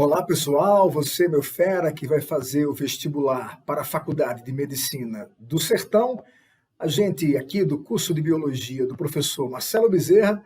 Olá pessoal, você meu fera que vai fazer o vestibular para a Faculdade de Medicina do Sertão, a gente aqui do curso de Biologia do professor Marcelo Bezerra,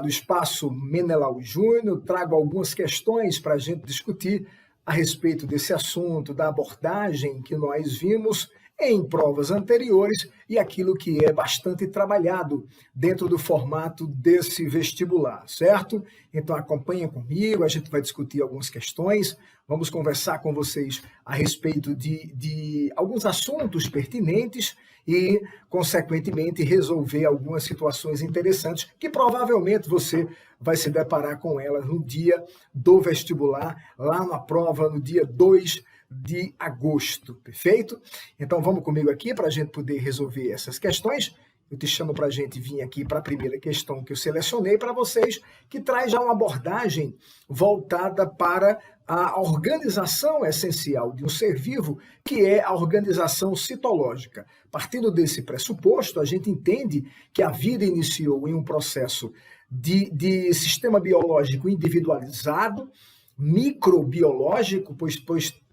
do Espaço Menelau Júnior, trago algumas questões para a gente discutir a respeito desse assunto, da abordagem que nós vimos em provas anteriores e aquilo que é bastante trabalhado dentro do formato desse vestibular, certo? Então acompanha comigo, a gente vai discutir algumas questões, vamos conversar com vocês a respeito de alguns assuntos pertinentes e, consequentemente, resolver algumas situações interessantes que provavelmente você vai se deparar com elas no dia do vestibular, lá na prova, no dia 2 de agosto, perfeito? Então vamos comigo aqui para a gente poder resolver essas questões. Eu te chamo para a gente vir aqui para a primeira questão que eu selecionei para vocês, que traz já uma abordagem voltada para a organização essencial de um ser vivo, que é a organização citológica. Partindo desse pressuposto, a gente entende que a vida iniciou em um processo de sistema biológico individualizado, microbiológico, pois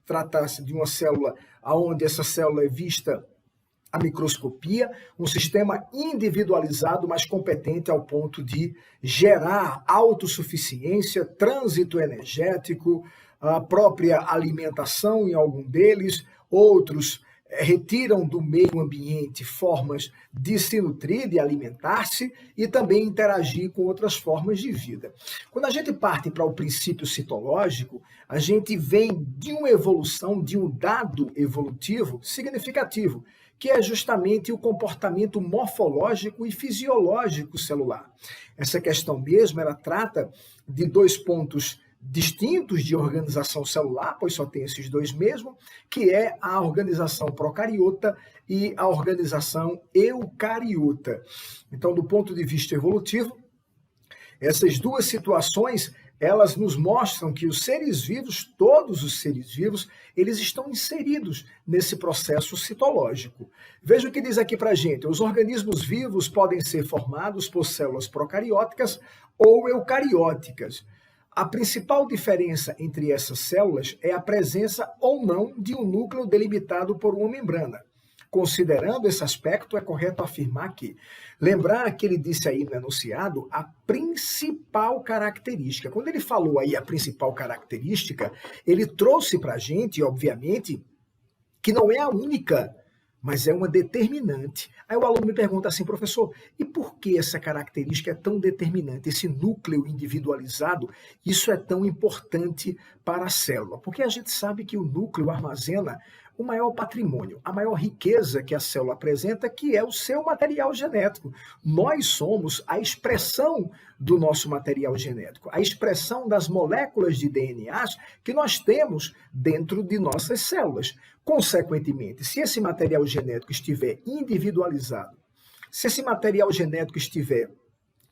trata-se de uma célula onde essa célula é vista a microscopia, um sistema individualizado, mas competente ao ponto de gerar autossuficiência, trânsito energético, a própria alimentação em algum deles, outros retiram do meio ambiente formas de se nutrir, de alimentar-se e também interagir com outras formas de vida. Quando a gente parte para o princípio citológico, a gente vem de uma evolução, de um dado evolutivo significativo, que é justamente o comportamento morfológico e fisiológico celular. Essa questão mesmo, ela trata de dois pontos distintos de organização celular, pois só tem esses dois mesmo, que é a organização procariota e a organização eucariota. Então, do ponto de vista evolutivo, essas duas situações, elas nos mostram que os seres vivos, todos os seres vivos, eles estão inseridos nesse processo citológico. Veja o que diz aqui para a gente. Os organismos vivos podem ser formados por células procarióticas ou eucarióticas. A principal diferença entre essas células é a presença ou não de um núcleo delimitado por uma membrana. Considerando esse aspecto, é correto afirmar que, lembrar que ele disse aí no enunciado, a principal característica. Quando ele falou aí a principal característica, ele trouxe para a gente, obviamente, que não é a única, mas é uma determinante. Aí o aluno me pergunta assim, professor, e por que essa característica é tão determinante? Esse núcleo individualizado, isso é tão importante para a célula? Porque a gente sabe que o núcleo armazena o maior patrimônio, a maior riqueza que a célula apresenta, que é o seu material genético. Nós somos a expressão do nosso material genético, a expressão das moléculas de DNA que nós temos dentro de nossas células. Consequentemente, se esse material genético estiver individualizado, se esse material genético estiver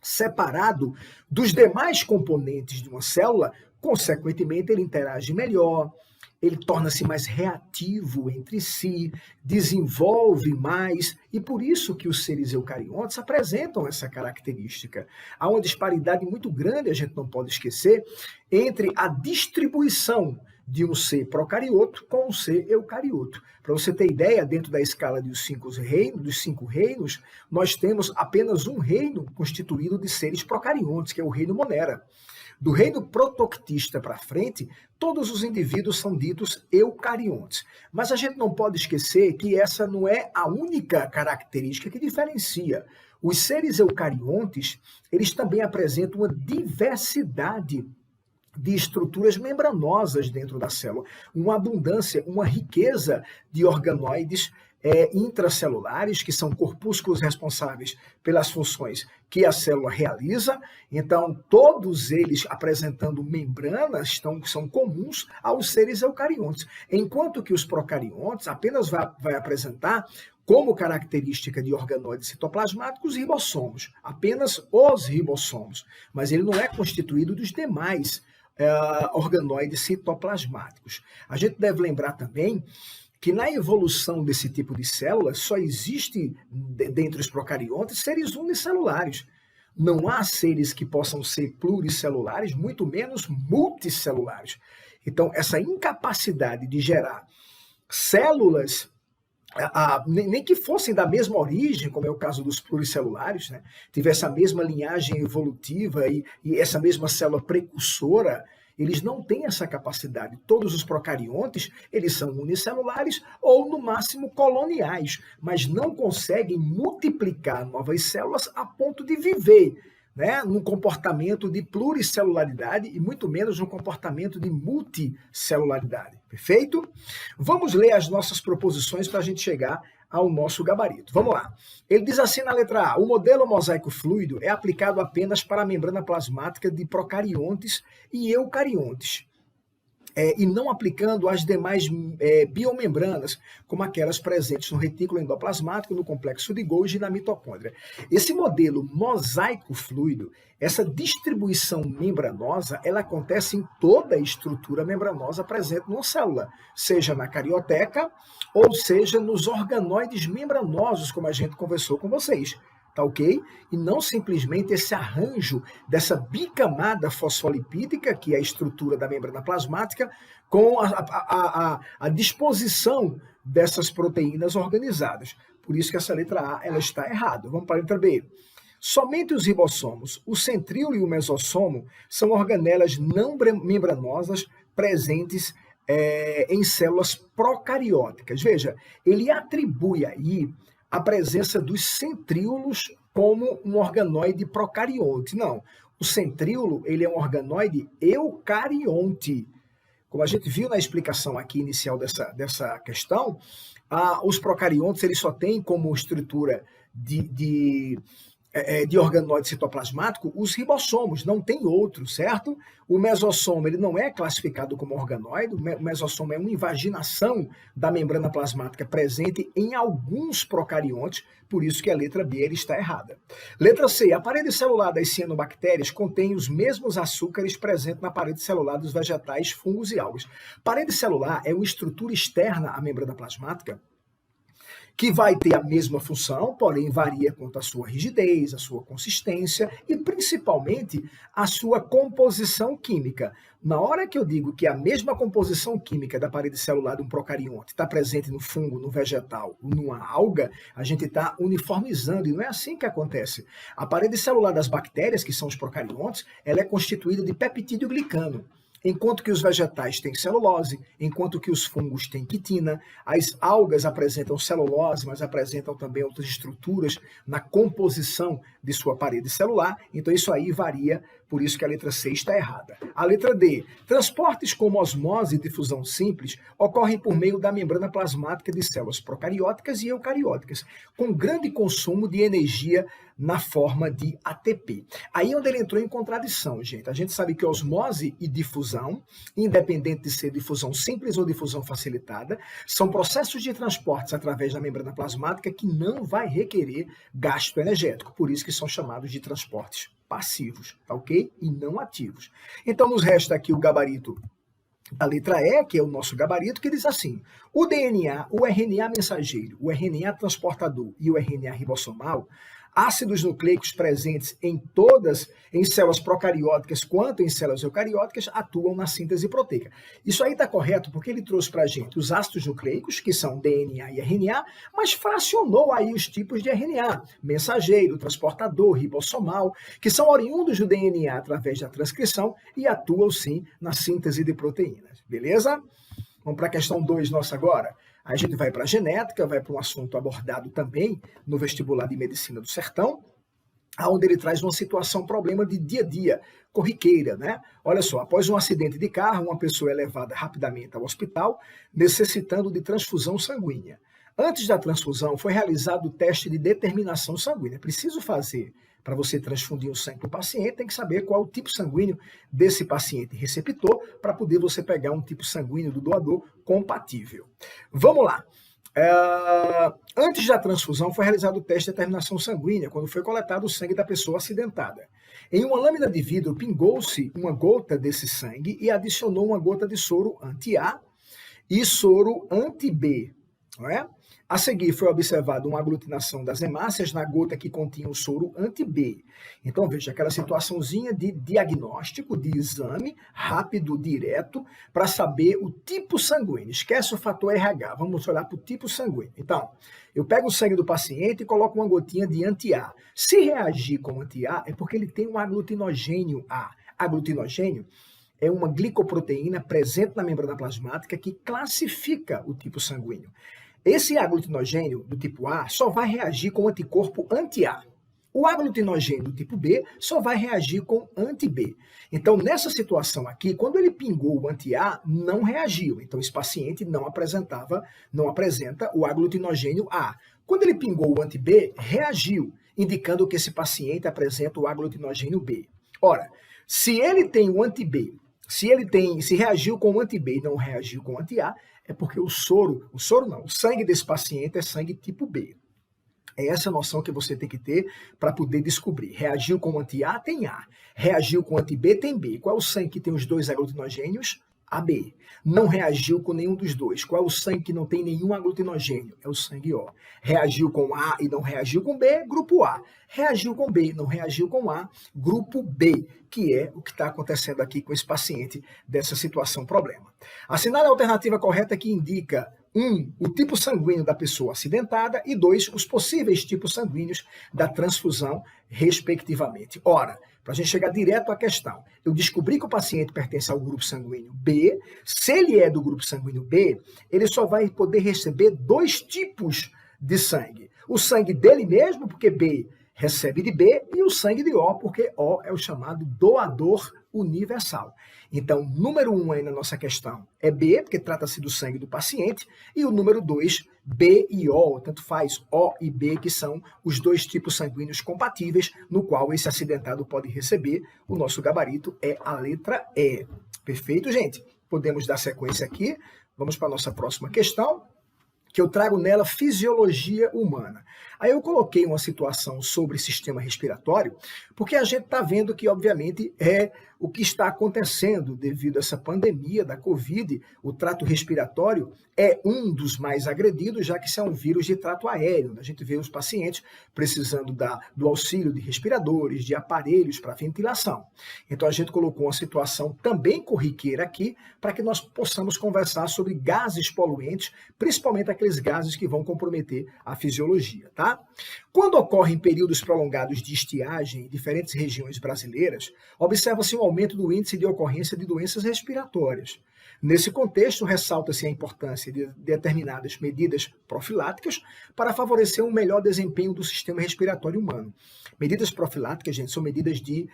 separado dos demais componentes de uma célula, consequentemente ele interage melhor, ele torna-se mais reativo entre si, desenvolve mais, e por isso que os seres eucariontes apresentam essa característica. Há uma disparidade muito grande, a gente não pode esquecer, entre a distribuição de um ser procarioto com um ser eucarioto. Para você ter ideia, dentro da escala dos cinco reinos, nós temos apenas um reino constituído de seres procariontes, que é o reino Monera. Do reino protoctista para frente, todos os indivíduos são ditos eucariontes. Mas a gente não pode esquecer que essa não é a única característica que diferencia. Os seres eucariontes, eles também apresentam uma diversidade de estruturas membranosas dentro da célula, uma abundância, uma riqueza de organoides intracelulares, que são corpúsculos responsáveis pelas funções que a célula realiza. Então, todos eles apresentando membranas são comuns aos seres eucariontes, enquanto que os procariontes apenas vai apresentar como característica de organoides citoplasmáticos ribossomos, apenas os ribossomos, mas ele não é constituído dos demais organoides citoplasmáticos. A gente deve lembrar também que na evolução desse tipo de células só existe, dentre os procariontes, seres unicelulares. Não há seres que possam ser pluricelulares, muito menos multicelulares. Então, essa incapacidade de gerar células, nem que fossem da mesma origem, como é o caso dos pluricelulares, né? Tivesse a mesma linhagem evolutiva e essa mesma célula precursora, eles não têm essa capacidade. Todos os procariontes, eles são unicelulares ou, no máximo, coloniais, mas não conseguem multiplicar novas células a ponto de viver, né, num comportamento de pluricelularidade e muito menos num comportamento de multicelularidade. Perfeito? Vamos ler as nossas proposições para a gente chegar ao nosso gabarito. Vamos lá. Ele diz assim na letra A: o modelo mosaico fluido é aplicado apenas para a membrana plasmática de procariontes e eucariontes. E não aplicando às demais biomembranas, como aquelas presentes no retículo endoplasmático, no complexo de Golgi e na mitocôndria. Esse modelo mosaico fluido, essa distribuição membranosa, ela acontece em toda a estrutura membranosa presente numa célula, seja na carioteca ou seja nos organoides membranosos, como a gente conversou com vocês. Tá ok? E não simplesmente esse arranjo dessa bicamada fosfolipídica, que é a estrutura da membrana plasmática, com a disposição dessas proteínas organizadas. Por isso que essa letra A ela está errada. Vamos para a letra B. Somente os ribossomos, o centríolo e o mesossomo, são organelas não membranosas presentes em células procarióticas. Veja, ele atribui aí a presença dos centríolos como um organoide procarionte. Não, o centríolo ele é um organoide eucarionte. Como a gente viu na explicação aqui inicial dessa questão, os procariontes eles só têm como estrutura de organoide citoplasmático os ribossomos, não tem outro, certo? O mesossomo ele não é classificado como organoide, o mesossomo é uma invaginação da membrana plasmática presente em alguns procariontes, por isso que a letra B ele está errada. Letra C, a parede celular das cianobactérias contém os mesmos açúcares presentes na parede celular dos vegetais, fungos e algas. Parede celular é uma estrutura externa à membrana plasmática, que vai ter a mesma função, porém varia quanto à sua rigidez, a sua consistência e principalmente a sua composição química. Na hora que eu digo que a mesma composição química da parede celular de um procarionte está presente no fungo, no vegetal, numa alga, a gente está uniformizando, e não é assim que acontece. A parede celular das bactérias, que são os procariontes, ela é constituída de peptídeo glicano. Enquanto que os vegetais têm celulose, enquanto que os fungos têm quitina, as algas apresentam celulose, mas apresentam também outras estruturas na composição de sua parede celular, então isso aí varia, por isso que a letra C está errada. A letra D, transportes como osmose e difusão simples ocorrem por meio da membrana plasmática de células procarióticas e eucarióticas, com grande consumo de energia na forma de ATP. Aí é onde ele entrou em contradição, gente. A gente sabe que osmose e difusão, independente de ser difusão simples ou difusão facilitada, são processos de transportes através da membrana plasmática que não vai requerer gasto energético, por isso que são chamados de transportes passivos, tá ok? E não ativos. Então nos resta aqui o gabarito da letra E, que é o nosso gabarito, que diz assim: o DNA, o RNA mensageiro, o RNA transportador e o RNA ribossomal, ácidos nucleicos presentes em células procarióticas quanto em células eucarióticas, atuam na síntese proteica. Isso aí está correto porque ele trouxe para a gente os ácidos nucleicos, que são DNA e RNA, mas fracionou aí os tipos de RNA, mensageiro, transportador, ribossomal, que são oriundos do DNA através da transcrição e atuam sim na síntese de proteínas. Beleza? Vamos para a questão 2 nossa agora. A gente vai para a genética, vai para um assunto abordado também no vestibular de medicina do Sertão, onde ele traz uma situação, problema de dia a dia, corriqueira, né? Olha só, após um acidente de carro, uma pessoa é levada rapidamente ao hospital, necessitando de transfusão sanguínea. Antes da transfusão, foi realizado o teste de determinação sanguínea. Preciso fazer, para você transfundir o sangue para o paciente, tem que saber qual é o tipo sanguíneo desse paciente receptor, para poder você pegar um tipo sanguíneo do doador compatível. Vamos lá. Antes da transfusão, foi realizado o teste de determinação sanguínea, quando foi coletado o sangue da pessoa acidentada. Em uma lâmina de vidro, pingou-se uma gota desse sangue e adicionou uma gota de soro anti-A e soro anti-B, não é? A seguir, foi observada uma aglutinação das hemácias na gota que continha o soro anti-B. Então, veja, aquela situaçãozinha de diagnóstico, de exame rápido, direto, para saber o tipo sanguíneo. Esquece o fator RH, vamos olhar para o tipo sanguíneo. Então, eu pego o sangue do paciente e coloco uma gotinha de anti-A. Se reagir com anti-A, é porque ele tem um aglutinogênio A. Aglutinogênio é uma glicoproteína presente na membrana plasmática que classifica o tipo sanguíneo. Esse aglutinogênio do tipo A só vai reagir com anticorpo anti-A. O aglutinogênio do tipo B só vai reagir com anti-B. Então, nessa situação aqui, quando ele pingou o anti-A, não reagiu. Então, esse paciente não apresenta o aglutinogênio A. Quando ele pingou o anti-B, reagiu, indicando que esse paciente apresenta o aglutinogênio B. Ora, se ele tem o anti-B, se reagiu com o anti-B e não reagiu com o anti-A, é porque o sangue desse paciente é sangue tipo B. É essa noção que você tem que ter para poder descobrir. Reagiu com o anti-A, tem A. Reagiu com o anti-B, tem B. Qual é o sangue que tem os dois aglutinogênios? AB. Não reagiu com nenhum dos dois. Qual é o sangue que não tem nenhum aglutinogênio? É o sangue O. Reagiu com A e não reagiu com B? Grupo A. Reagiu com B e não reagiu com A? Grupo B, que é o que está acontecendo aqui com esse paciente dessa situação problema. Assinale a alternativa correta que indica 1. O tipo sanguíneo da pessoa acidentada e 2. Os possíveis tipos sanguíneos da transfusão, respectivamente. Ora, para a gente chegar direto à questão, eu descobri que o paciente pertence ao grupo sanguíneo B. Se ele é do grupo sanguíneo B, ele só vai poder receber 2 tipos de sangue. O sangue dele mesmo, porque B recebe de B, e o sangue de O, porque O é o chamado doador universal. Então, número 1 aí na nossa questão é B, porque trata-se do sangue do paciente, e o número 2, B e O, tanto faz O e B, que são os 2 tipos sanguíneos compatíveis, no qual esse acidentado pode receber. O nosso gabarito é a letra E. Perfeito, gente? Podemos dar sequência aqui. Vamos para a nossa próxima questão, que eu trago nela fisiologia humana. Aí eu coloquei uma situação sobre sistema respiratório, porque a gente está vendo que, obviamente, é o que está acontecendo devido a essa pandemia da Covid. O trato respiratório é um dos mais agredidos, já que isso é um vírus de trato aéreo. A gente vê os pacientes precisando do auxílio de respiradores, de aparelhos para ventilação. Então a gente colocou uma situação também corriqueira aqui, para que nós possamos conversar sobre gases poluentes, principalmente aqueles gases que vão comprometer a fisiologia, tá? Quando ocorrem períodos prolongados de estiagem em diferentes regiões brasileiras, observa-se um aumento do índice de ocorrência de doenças respiratórias. Nesse contexto, ressalta-se a importância de determinadas medidas profiláticas para favorecer um melhor desempenho do sistema respiratório humano. Medidas profiláticas, gente, são medidas de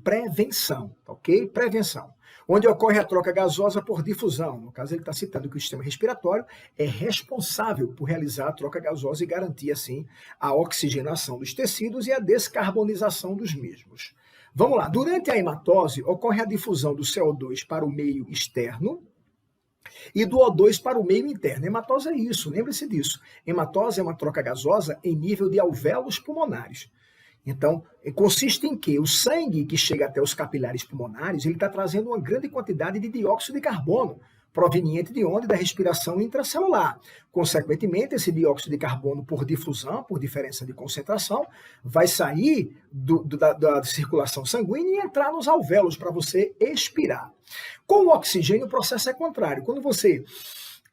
prevenção, ok? Prevenção. Onde ocorre a troca gasosa por difusão. No caso, ele está citando que o sistema respiratório é responsável por realizar a troca gasosa e garantir, assim, a oxigenação dos tecidos e a descarbonização dos mesmos. Vamos lá. Durante a hematose, ocorre a difusão do CO2 para o meio externo e do O2 para o meio interno. Hematose é isso, lembre-se disso. Hematose é uma troca gasosa em nível de alvéolos pulmonares. Então, consiste em que o sangue que chega até os capilares pulmonares, ele está trazendo uma grande quantidade de dióxido de carbono, proveniente de onde? Da respiração intracelular. Consequentemente, esse dióxido de carbono, por difusão, por diferença de concentração, vai sair da circulação sanguínea e entrar nos alvéolos para você expirar. Com o oxigênio, o processo é contrário. Quando você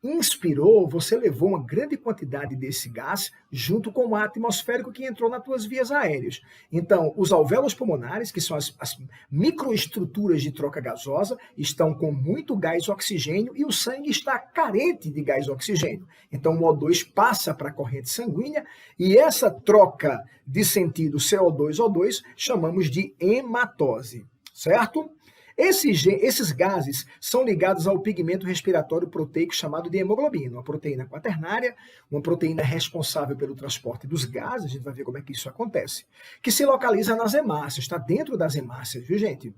inspirou, você levou uma grande quantidade desse gás junto com o ar atmosférico que entrou nas tuas vias aéreas. Então, os alvéolos pulmonares, que são as microestruturas de troca gasosa, estão com muito gás oxigênio e o sangue está carente de gás oxigênio. Então, o O2 passa para a corrente sanguínea e essa troca de sentido CO2-O2 chamamos de hematose, certo? Esses gases são ligados ao pigmento respiratório proteico chamado de hemoglobina, uma proteína quaternária, uma proteína responsável pelo transporte dos gases, a gente vai ver como é que isso acontece, que se localiza nas hemácias, está dentro das hemácias, viu, gente?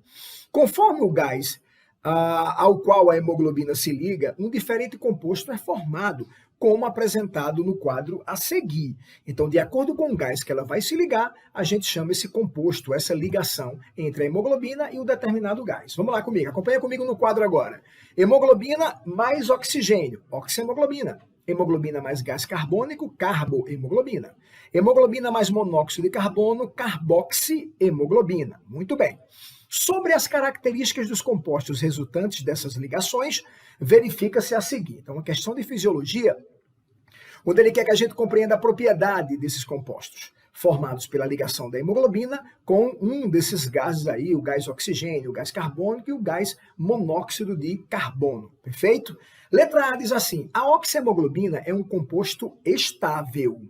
Conforme o gás ao qual a hemoglobina se liga, um diferente composto é formado, como apresentado no quadro a seguir. Então, de acordo com o gás que ela vai se ligar, a gente chama esse composto, essa ligação entre a hemoglobina e o determinado gás. Vamos lá comigo, acompanha comigo no quadro agora. Hemoglobina mais oxigênio, oxihemoglobina. hemoglobina mais gás carbônico, carbohemoglobina. Hemoglobina mais monóxido de carbono, carboxihemoglobina. Muito bem. Sobre as características dos compostos resultantes dessas ligações, verifica-se a seguinte. Então, uma questão de fisiologia, onde ele quer que a gente compreenda a propriedade desses compostos, formados pela ligação da hemoglobina com um desses gases aí, o gás oxigênio, o gás carbônico e o gás monóxido de carbono. Perfeito? Letra A diz assim: a oxihemoglobina é um composto estável,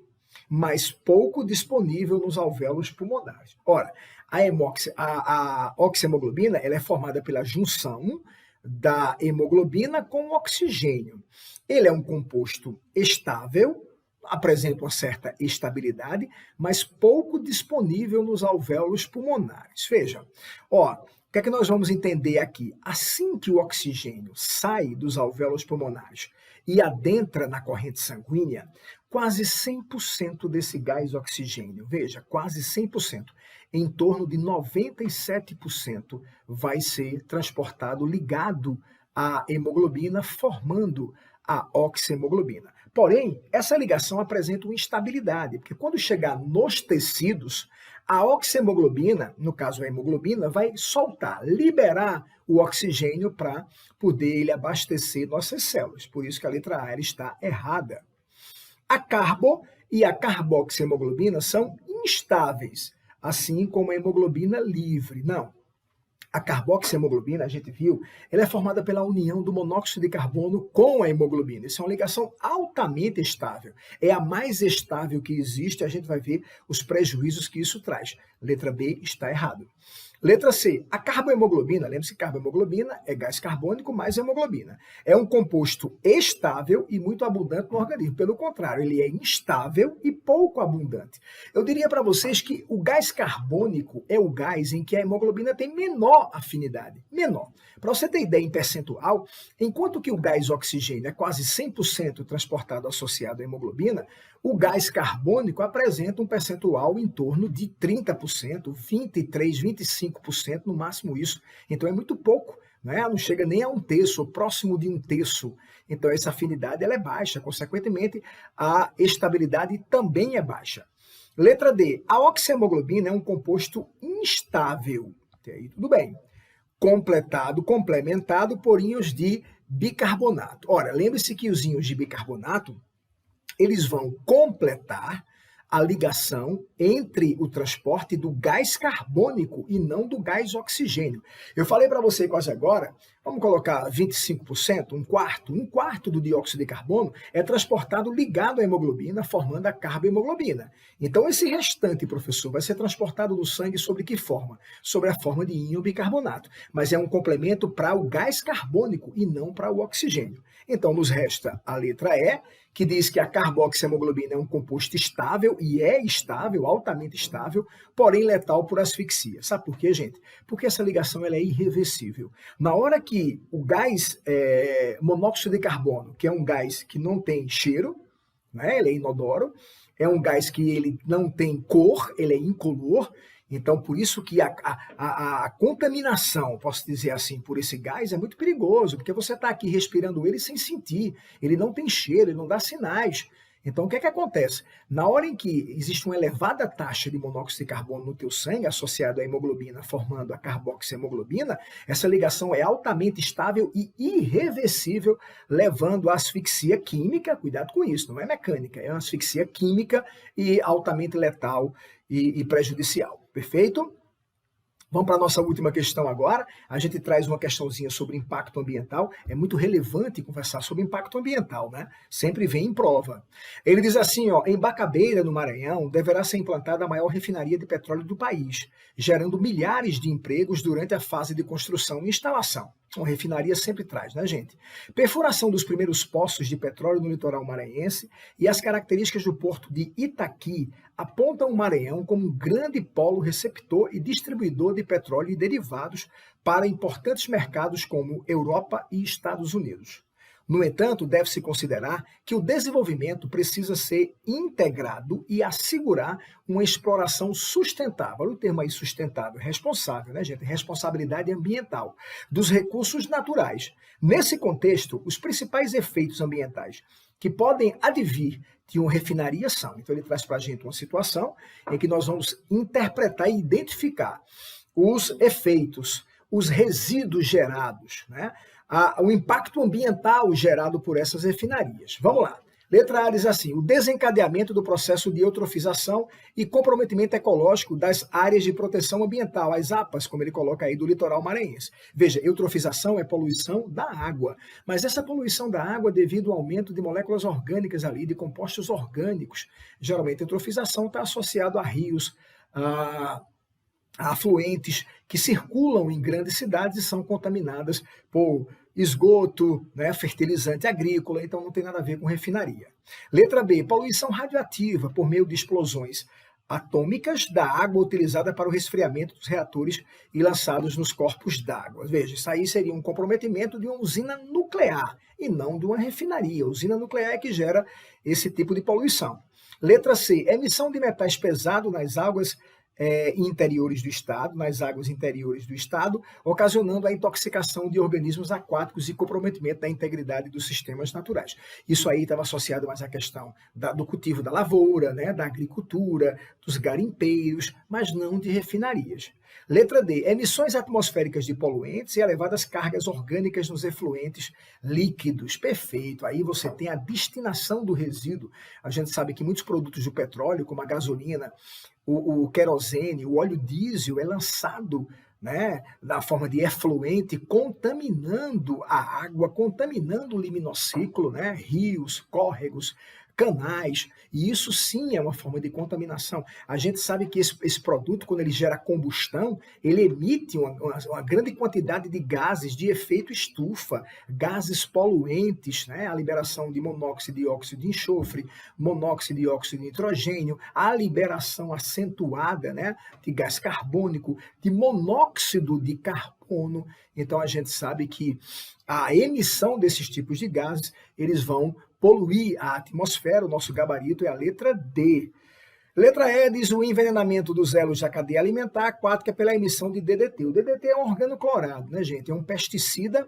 mas pouco disponível nos alvéolos pulmonares. Ora, a oxihemoglobina ela é formada pela junção da hemoglobina com o oxigênio. Ele é um composto estável, apresenta uma certa estabilidade, mas pouco disponível nos alvéolos pulmonares. Veja, o que é que nós vamos entender aqui? Assim que o oxigênio sai dos alvéolos pulmonares e adentra na corrente sanguínea, quase 100% desse gás oxigênio, veja, quase 100%, em torno de 97% vai ser transportado ligado à hemoglobina, formando a oxihemoglobina. Porém, essa ligação apresenta uma instabilidade, porque quando chegar nos tecidos, a oxihemoglobina, no caso a hemoglobina, vai soltar, liberar o oxigênio para poder ele abastecer nossas células. Por isso que a letra A está errada. A carbo e a carboxihemoglobina são instáveis, assim como a hemoglobina livre. Não. A carboxihemoglobina, a gente viu, ela é formada pela união do monóxido de carbono com a hemoglobina. Isso é uma ligação altamente estável. É a mais estável que existe, a gente vai ver os prejuízos que isso traz. Letra B está errado. Letra C, a carbohemoglobina, lembre-se que carbohemoglobina é gás carbônico mais hemoglobina. É um composto estável e muito abundante no organismo. Pelo contrário, ele é instável e pouco abundante. Eu diria para vocês que o gás carbônico é o gás em que a hemoglobina tem menor afinidade. Menor. Para você ter ideia em percentual, enquanto que o gás oxigênio é quase 100% transportado associado à hemoglobina, o gás carbônico apresenta um percentual em torno de 30%, 23%, 25%, no máximo isso. Então é muito pouco, né? Não chega nem a um terço, ou próximo de um terço. Então essa afinidade ela é baixa, consequentemente a estabilidade também é baixa. Letra D, a oxihemoglobina é um composto instável. Até aí tudo bem. Complementado por íons de bicarbonato. Ora, lembre-se que os íons de bicarbonato eles vão completar a ligação entre o transporte do gás carbônico e não do gás oxigênio. Eu falei para você quase agora, vamos colocar 25%, um quarto do dióxido de carbono é transportado ligado à hemoglobina, formando a carbohemoglobina. Então, esse restante, professor, vai ser transportado no sangue sobre que forma? Sobre a forma de íon bicarbonato. Mas é um complemento para o gás carbônico e não para o oxigênio. Então, nos resta a letra E, que diz que a carboxihemoglobina é um composto estável, e é estável, altamente estável, porém letal por asfixia. Sabe por quê, gente? Porque essa ligação ela é irreversível. Na hora que o gás monóxido de carbono, que é um gás que não tem cheiro, né, ele é inodoro, é um gás que ele não tem cor, ele é incolor, então por isso que a contaminação, posso dizer assim, por esse gás é muito perigoso, porque você está aqui respirando ele sem sentir, ele não tem cheiro, ele não dá sinais. Então, o que é que acontece? Na hora em que existe uma elevada taxa de monóxido de carbono no teu sangue, associado à hemoglobina, formando a carboxihemoglobina, essa ligação é altamente estável e irreversível, levando à asfixia química, cuidado com isso, não é mecânica, é uma asfixia química e altamente letal e prejudicial. Perfeito? Vamos para a nossa última questão agora. A gente traz uma questãozinha sobre impacto ambiental. É muito relevante conversar sobre impacto ambiental, né? Sempre vem em prova. Ele diz assim, ó, em Bacabeira, no Maranhão, deverá ser implantada a maior refinaria de petróleo do país, gerando milhares de empregos durante a fase de construção e instalação. Uma refinaria sempre traz, né, gente? Perfuração dos primeiros poços de petróleo no litoral maranhense e as características do porto de Itaqui apontam o Maranhão como um grande polo receptor e distribuidor de petróleo e derivados para importantes mercados como Europa e Estados Unidos. No entanto, deve-se considerar que o desenvolvimento precisa ser integrado e assegurar uma exploração sustentável. Olha o termo aí, sustentável, responsável, né, gente? Responsabilidade ambiental dos recursos naturais. Nesse contexto, os principais efeitos ambientais que podem advir de uma refinaria são. Então ele traz para a gente uma situação em que nós vamos interpretar e identificar os efeitos, os resíduos gerados, né? O impacto ambiental gerado por essas refinarias. Vamos lá. Letra A diz assim: o desencadeamento do processo de eutrofização e comprometimento ecológico das áreas de proteção ambiental, as APAs, como ele coloca aí, do litoral maranhense. Veja, eutrofização é poluição da água, mas essa poluição da água devido ao aumento de moléculas orgânicas ali, de compostos orgânicos. Geralmente a eutrofização está associada a rios, a afluentes que circulam em grandes cidades e são contaminadas por esgoto, né, fertilizante agrícola, então não tem nada a ver com refinaria. Letra B, poluição radioativa por meio de explosões atômicas da água utilizada para o resfriamento dos reatores e lançados nos corpos d'água. Veja, isso aí seria um comprometimento de uma usina nuclear e não de uma refinaria. A usina nuclear é que gera esse tipo de poluição. Letra C, emissão de metais pesados nas águas interiores do estado, nas águas interiores do estado, ocasionando a intoxicação de organismos aquáticos e comprometimento da integridade dos sistemas naturais. Isso aí estava associado mais à questão do cultivo da lavoura, né, da agricultura, dos garimpeiros, mas não de refinarias. Letra D, emissões atmosféricas de poluentes e elevadas cargas orgânicas nos efluentes líquidos. Perfeito. Aí você tem a destinação do resíduo. A gente sabe que muitos produtos do petróleo, como a gasolina, o querosene, o óleo diesel é lançado, né, na forma de efluente, contaminando a água, contaminando o liminociclo, né, rios, córregos, canais, e isso sim é uma forma de contaminação. A gente sabe que esse produto, quando ele gera combustão, ele emite uma grande quantidade de gases de efeito estufa, gases poluentes, né? A liberação de monóxido de óxido de enxofre, monóxido de óxido de nitrogênio, a liberação acentuada, né, de gás carbônico, de monóxido de carbono. Então a gente sabe que a emissão desses tipos de gases, eles vão poluir a atmosfera. O nosso gabarito é a letra D. Letra E diz o envenenamento dos elos da cadeia alimentar aquática pela emissão de DDT. O DDT é um organoclorado, né, gente? É um pesticida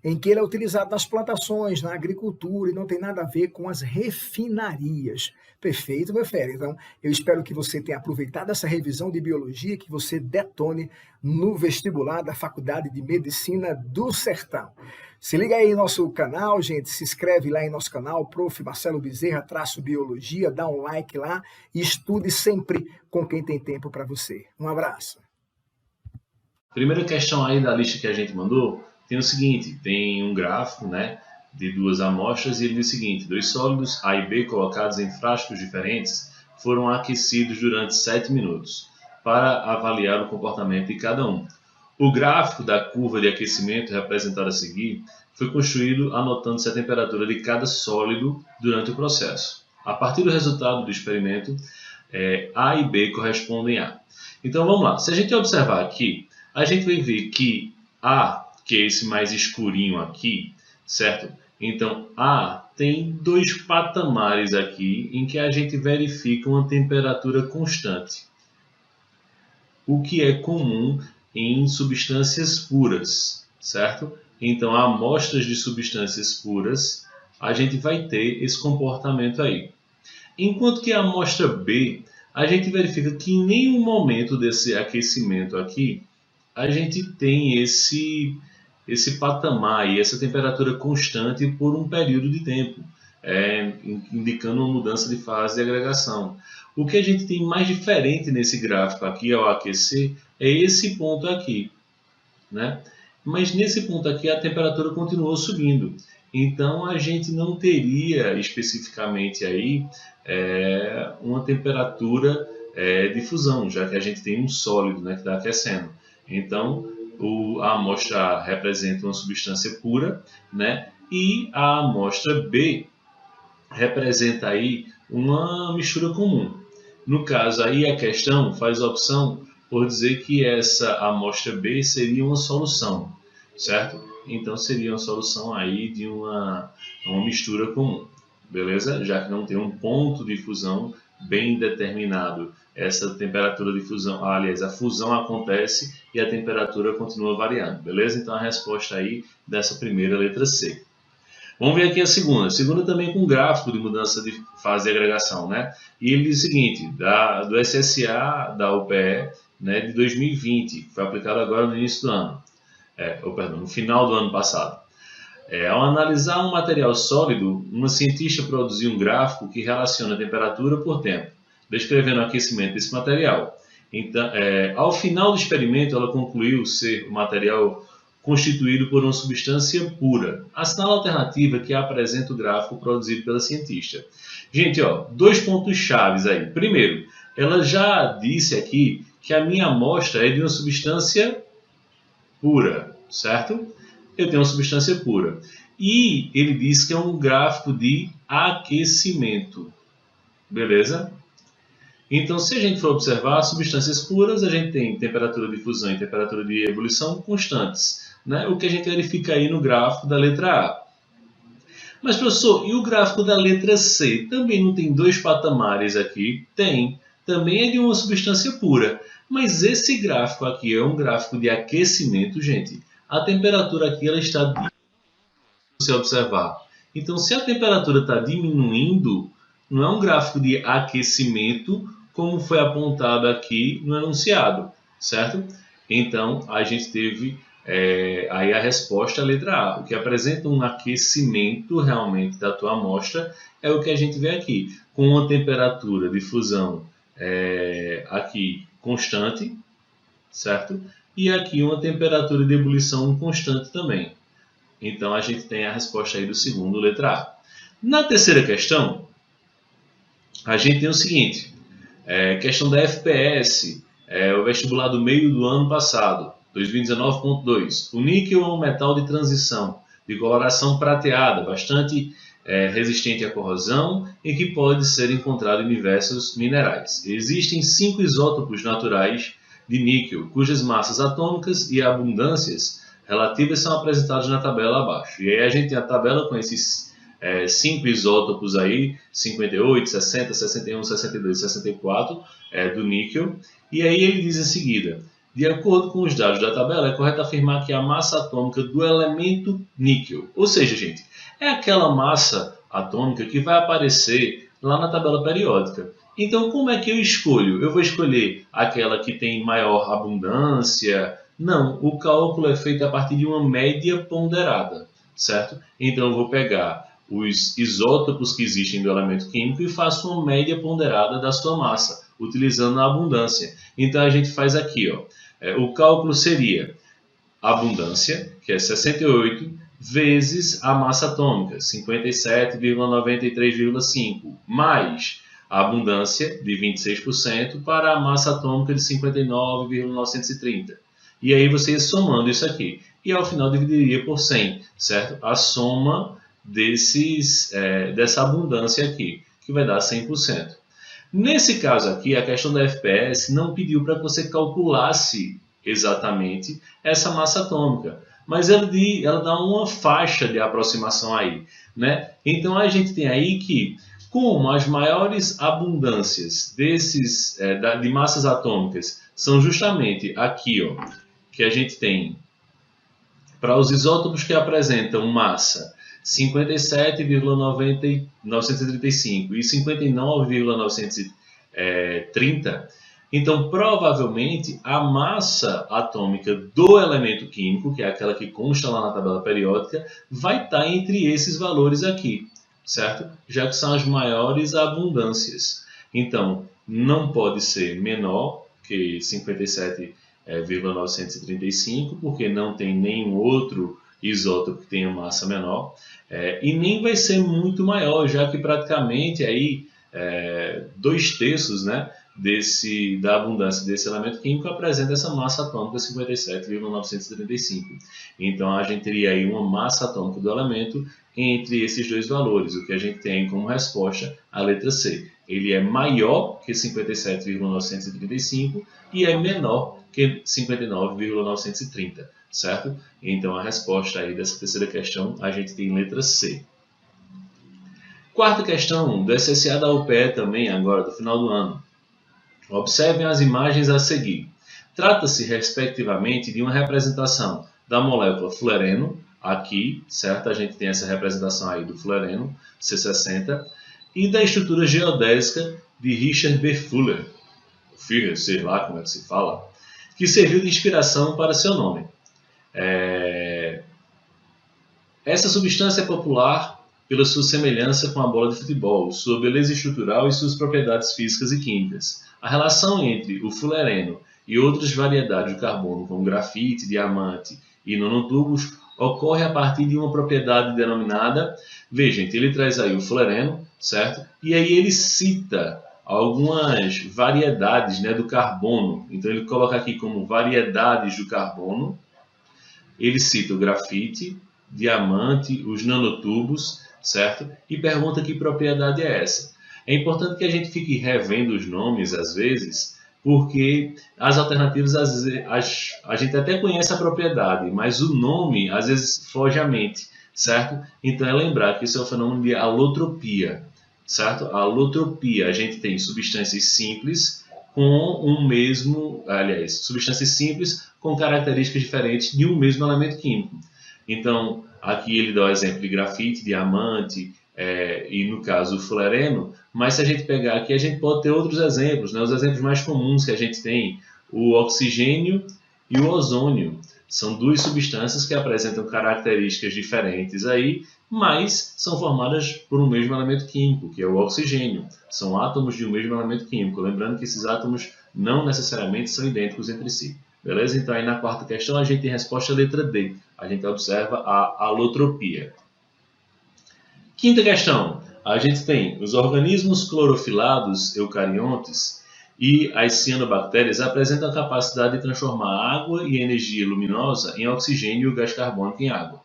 em que ele é utilizado nas plantações, na agricultura, e não tem nada a ver com as refinarias. Perfeito, meu filho? Então, eu espero que você tenha aproveitado essa revisão de biologia, que você detone no vestibular da Faculdade de Medicina do Sertão. Se liga aí no nosso canal, gente, se inscreve lá em nosso canal, Prof. Marcelo Bezerra, Biologia, dá um like lá e estude sempre com quem tem tempo para você. Um abraço. Primeira questão aí da lista que a gente mandou tem o seguinte, tem um gráfico, né, de duas amostras e ele diz o seguinte: dois sólidos A e B colocados em frascos diferentes foram aquecidos durante 7 minutos para avaliar o comportamento de cada um. O gráfico da curva de aquecimento representado a seguir foi construído anotando-se a temperatura de cada sólido durante o processo. A partir do resultado do experimento, A e B correspondem a. Então vamos lá, se a gente observar aqui, a gente vai ver que A, que é esse mais escurinho aqui, certo? Então A tem dois patamares aqui em que a gente verifica uma temperatura constante, o que é comum em substâncias puras, certo? Então, amostras de substâncias puras, a gente vai ter esse comportamento aí. Enquanto que a amostra B, a gente verifica que em nenhum momento desse aquecimento aqui, a gente tem esse patamar e essa temperatura constante por um período de tempo, indicando uma mudança de fase de agregação. O que a gente tem mais diferente nesse gráfico aqui ao aquecer é esse ponto aqui, né? Mas nesse ponto aqui a temperatura continuou subindo. Então a gente não teria especificamente aí uma temperatura de fusão, já que a gente tem um sólido, né, que está aquecendo. Então a amostra A representa uma substância pura, né? E a amostra B representa aí uma mistura comum. No caso aí a questão faz a opção por dizer que essa amostra B seria uma solução, certo? Então seria uma solução aí de uma mistura comum, beleza? Já que não tem um ponto de fusão bem determinado. Essa temperatura de fusão, aliás, a fusão acontece e a temperatura continua variando, beleza? Então a resposta aí dessa primeira letra C. Vamos ver aqui a segunda. A segunda também com gráfico de mudança de fase de agregação, né? E ele diz o seguinte, do SSA da UPE, né, de 2020, que foi aplicado agora no início do ano, no final do ano passado. Ao analisar um material sólido, uma cientista produziu um gráfico que relaciona a temperatura por tempo, descrevendo o aquecimento desse material. Então, ao final do experimento, ela concluiu ser o material constituído por uma substância pura. Assinala a alternativa que apresenta o gráfico produzido pela cientista. Gente, dois pontos chaves aí. Primeiro, ela já disse aqui que a minha amostra é de uma substância pura, certo? Eu tenho uma substância pura. E ele diz que é um gráfico de aquecimento. Beleza? Então, se a gente for observar substâncias puras, a gente tem temperatura de fusão e temperatura de ebulição constantes, né? O que a gente verifica aí no gráfico da letra A. Mas, professor, e o gráfico da letra C? Também não tem dois patamares aqui? Tem. Também é de uma substância pura. Mas esse gráfico aqui é um gráfico de aquecimento, gente. A temperatura aqui ela está diminuindo, se você observar. Então, se a temperatura está diminuindo, não é um gráfico de aquecimento, como foi apontado aqui no enunciado, certo? Então, a gente teve aí a resposta à letra A. O que apresenta um aquecimento realmente da tua amostra é o que a gente vê aqui, com uma temperatura de fusão aqui constante, certo? E aqui uma temperatura de ebulição constante também. Então, a gente tem a resposta aí do segundo, letra A. Na terceira questão, a gente tem o seguinte, questão da FPS, o vestibular do meio do ano passado, 2019.2. O níquel é um metal de transição, de coloração prateada, bastante resistente à corrosão e que pode ser encontrado em diversos minerais. Existem 5 isótopos naturais de níquel, cujas massas atômicas e abundâncias relativas são apresentadas na tabela abaixo. E aí a gente tem a tabela com esses 5 isótopos aí, 58, 60, 61, 62 e 64 do níquel. E aí ele diz em seguida, de acordo com os dados da tabela, é correto afirmar que a massa atômica do elemento níquel, ou seja, gente, é aquela massa atômica que vai aparecer lá na tabela periódica. Então, como é que eu escolho? Eu vou escolher aquela que tem maior abundância? Não, o cálculo é feito a partir de uma média ponderada, certo? Então, eu vou pegar os isótopos que existem do elemento químico e faço uma média ponderada da sua massa, utilizando a abundância. Então, a gente faz aqui, o cálculo seria a abundância, que é 68, vezes a massa atômica, 57,93,5, mais a abundância de 26% para a massa atômica de 59,930. E aí você ia somando isso aqui. E ao final dividiria por 100, certo? A soma dessa abundância aqui, que vai dar 100%. Nesse caso aqui, a questão da FPS não pediu para que você calculasse exatamente essa massa atômica, mas ela dá uma faixa de aproximação aí, né? Então a gente tem aí que, como as maiores abundâncias de massas atômicas são justamente aqui, que a gente tem para os isótopos que apresentam massa 57,935 e 59,930, então provavelmente a massa atômica do elemento químico, que é aquela que consta lá na tabela periódica, vai estar entre esses valores aqui, certo? Já que são as maiores abundâncias. Então, não pode ser menor que 57,935, porque não tem nenhum outro isótopo que tenha massa menor, e nem vai ser muito maior, já que praticamente aí 2/3, né, da abundância desse elemento químico apresenta essa massa atômica 57,935. Então a gente teria aí uma massa atômica do elemento entre esses dois valores, o que a gente tem como resposta a letra C. Ele é maior que 57,935 e é menor que 59,930, certo? Então a resposta aí dessa terceira questão a gente tem letra C. Quarta questão do SSA da UPE também, agora do final do ano. Observem as imagens a seguir. Trata-se, respectivamente, de uma representação da molécula fluoreno, aqui, certo? A gente tem essa representação aí do fullereno, C60, e da estrutura geodésica de Richard B. Fuller, sei lá como é que se fala, que serviu de inspiração para seu nome. Essa substância é popular pela sua semelhança com a bola de futebol, sua beleza estrutural e suas propriedades físicas e químicas. A relação entre o fullereno e outras variedades de carbono, como grafite, diamante e nanotubos, ocorre a partir de uma propriedade denominada... Veja, então ele traz aí o fullereno, certo? E aí ele cita algumas variedades, né, do carbono. Então ele coloca aqui como variedades do carbono. Ele cita o grafite, diamante, os nanotubos, certo? E pergunta que propriedade é essa. É importante que a gente fique revendo os nomes às vezes, porque as alternativas, às vezes, a gente até conhece a propriedade, mas o nome às vezes foge à mente, certo? Então é lembrar que isso é o fenômeno de alotropia, certo? A alotropia, a gente tem substâncias simples substâncias simples com características diferentes de um mesmo elemento químico. Então, aqui ele dá o exemplo de grafite, diamante e, no caso, o fullereno, mas se a gente pegar aqui, a gente pode ter outros exemplos, né? Os exemplos mais comuns que a gente tem, o oxigênio e o ozônio. São duas substâncias que apresentam características diferentes aí, mas são formadas por um mesmo elemento químico, que é o oxigênio. São átomos de um mesmo elemento químico. Lembrando que esses átomos não necessariamente são idênticos entre si. Beleza? Então, aí na quarta questão, a gente tem a resposta letra D. A gente observa a alotropia. Quinta questão. A gente tem os organismos clorofilados eucariontes e as cianobactérias apresentam a capacidade de transformar água e energia luminosa em oxigênio e o gás carbônico em água.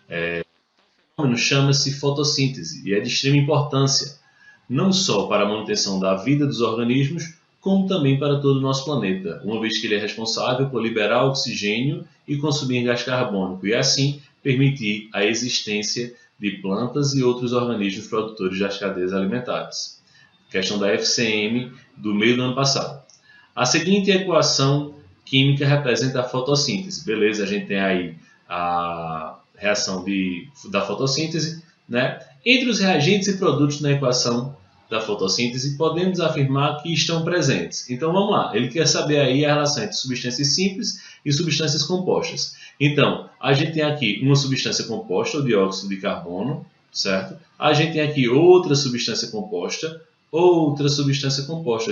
O fenômeno chama-se fotossíntese e é de extrema importância, não só para a manutenção da vida dos organismos, como também para todo o nosso planeta, uma vez que ele é responsável por liberar oxigênio e consumir gás carbônico, e assim permitir a existência de plantas e outros organismos produtores das cadeias alimentares. Questão da FCM do meio do ano passado. A seguinte equação química representa a fotossíntese. Beleza, a gente tem aí a reação da fotossíntese, né? Entre os reagentes e produtos na equação da fotossíntese, podemos afirmar que estão presentes. Então vamos lá, ele quer saber aí a relação entre substâncias simples e substâncias compostas. Então, a gente tem aqui uma substância composta, o dióxido de carbono, certo? A gente tem aqui outra substância composta.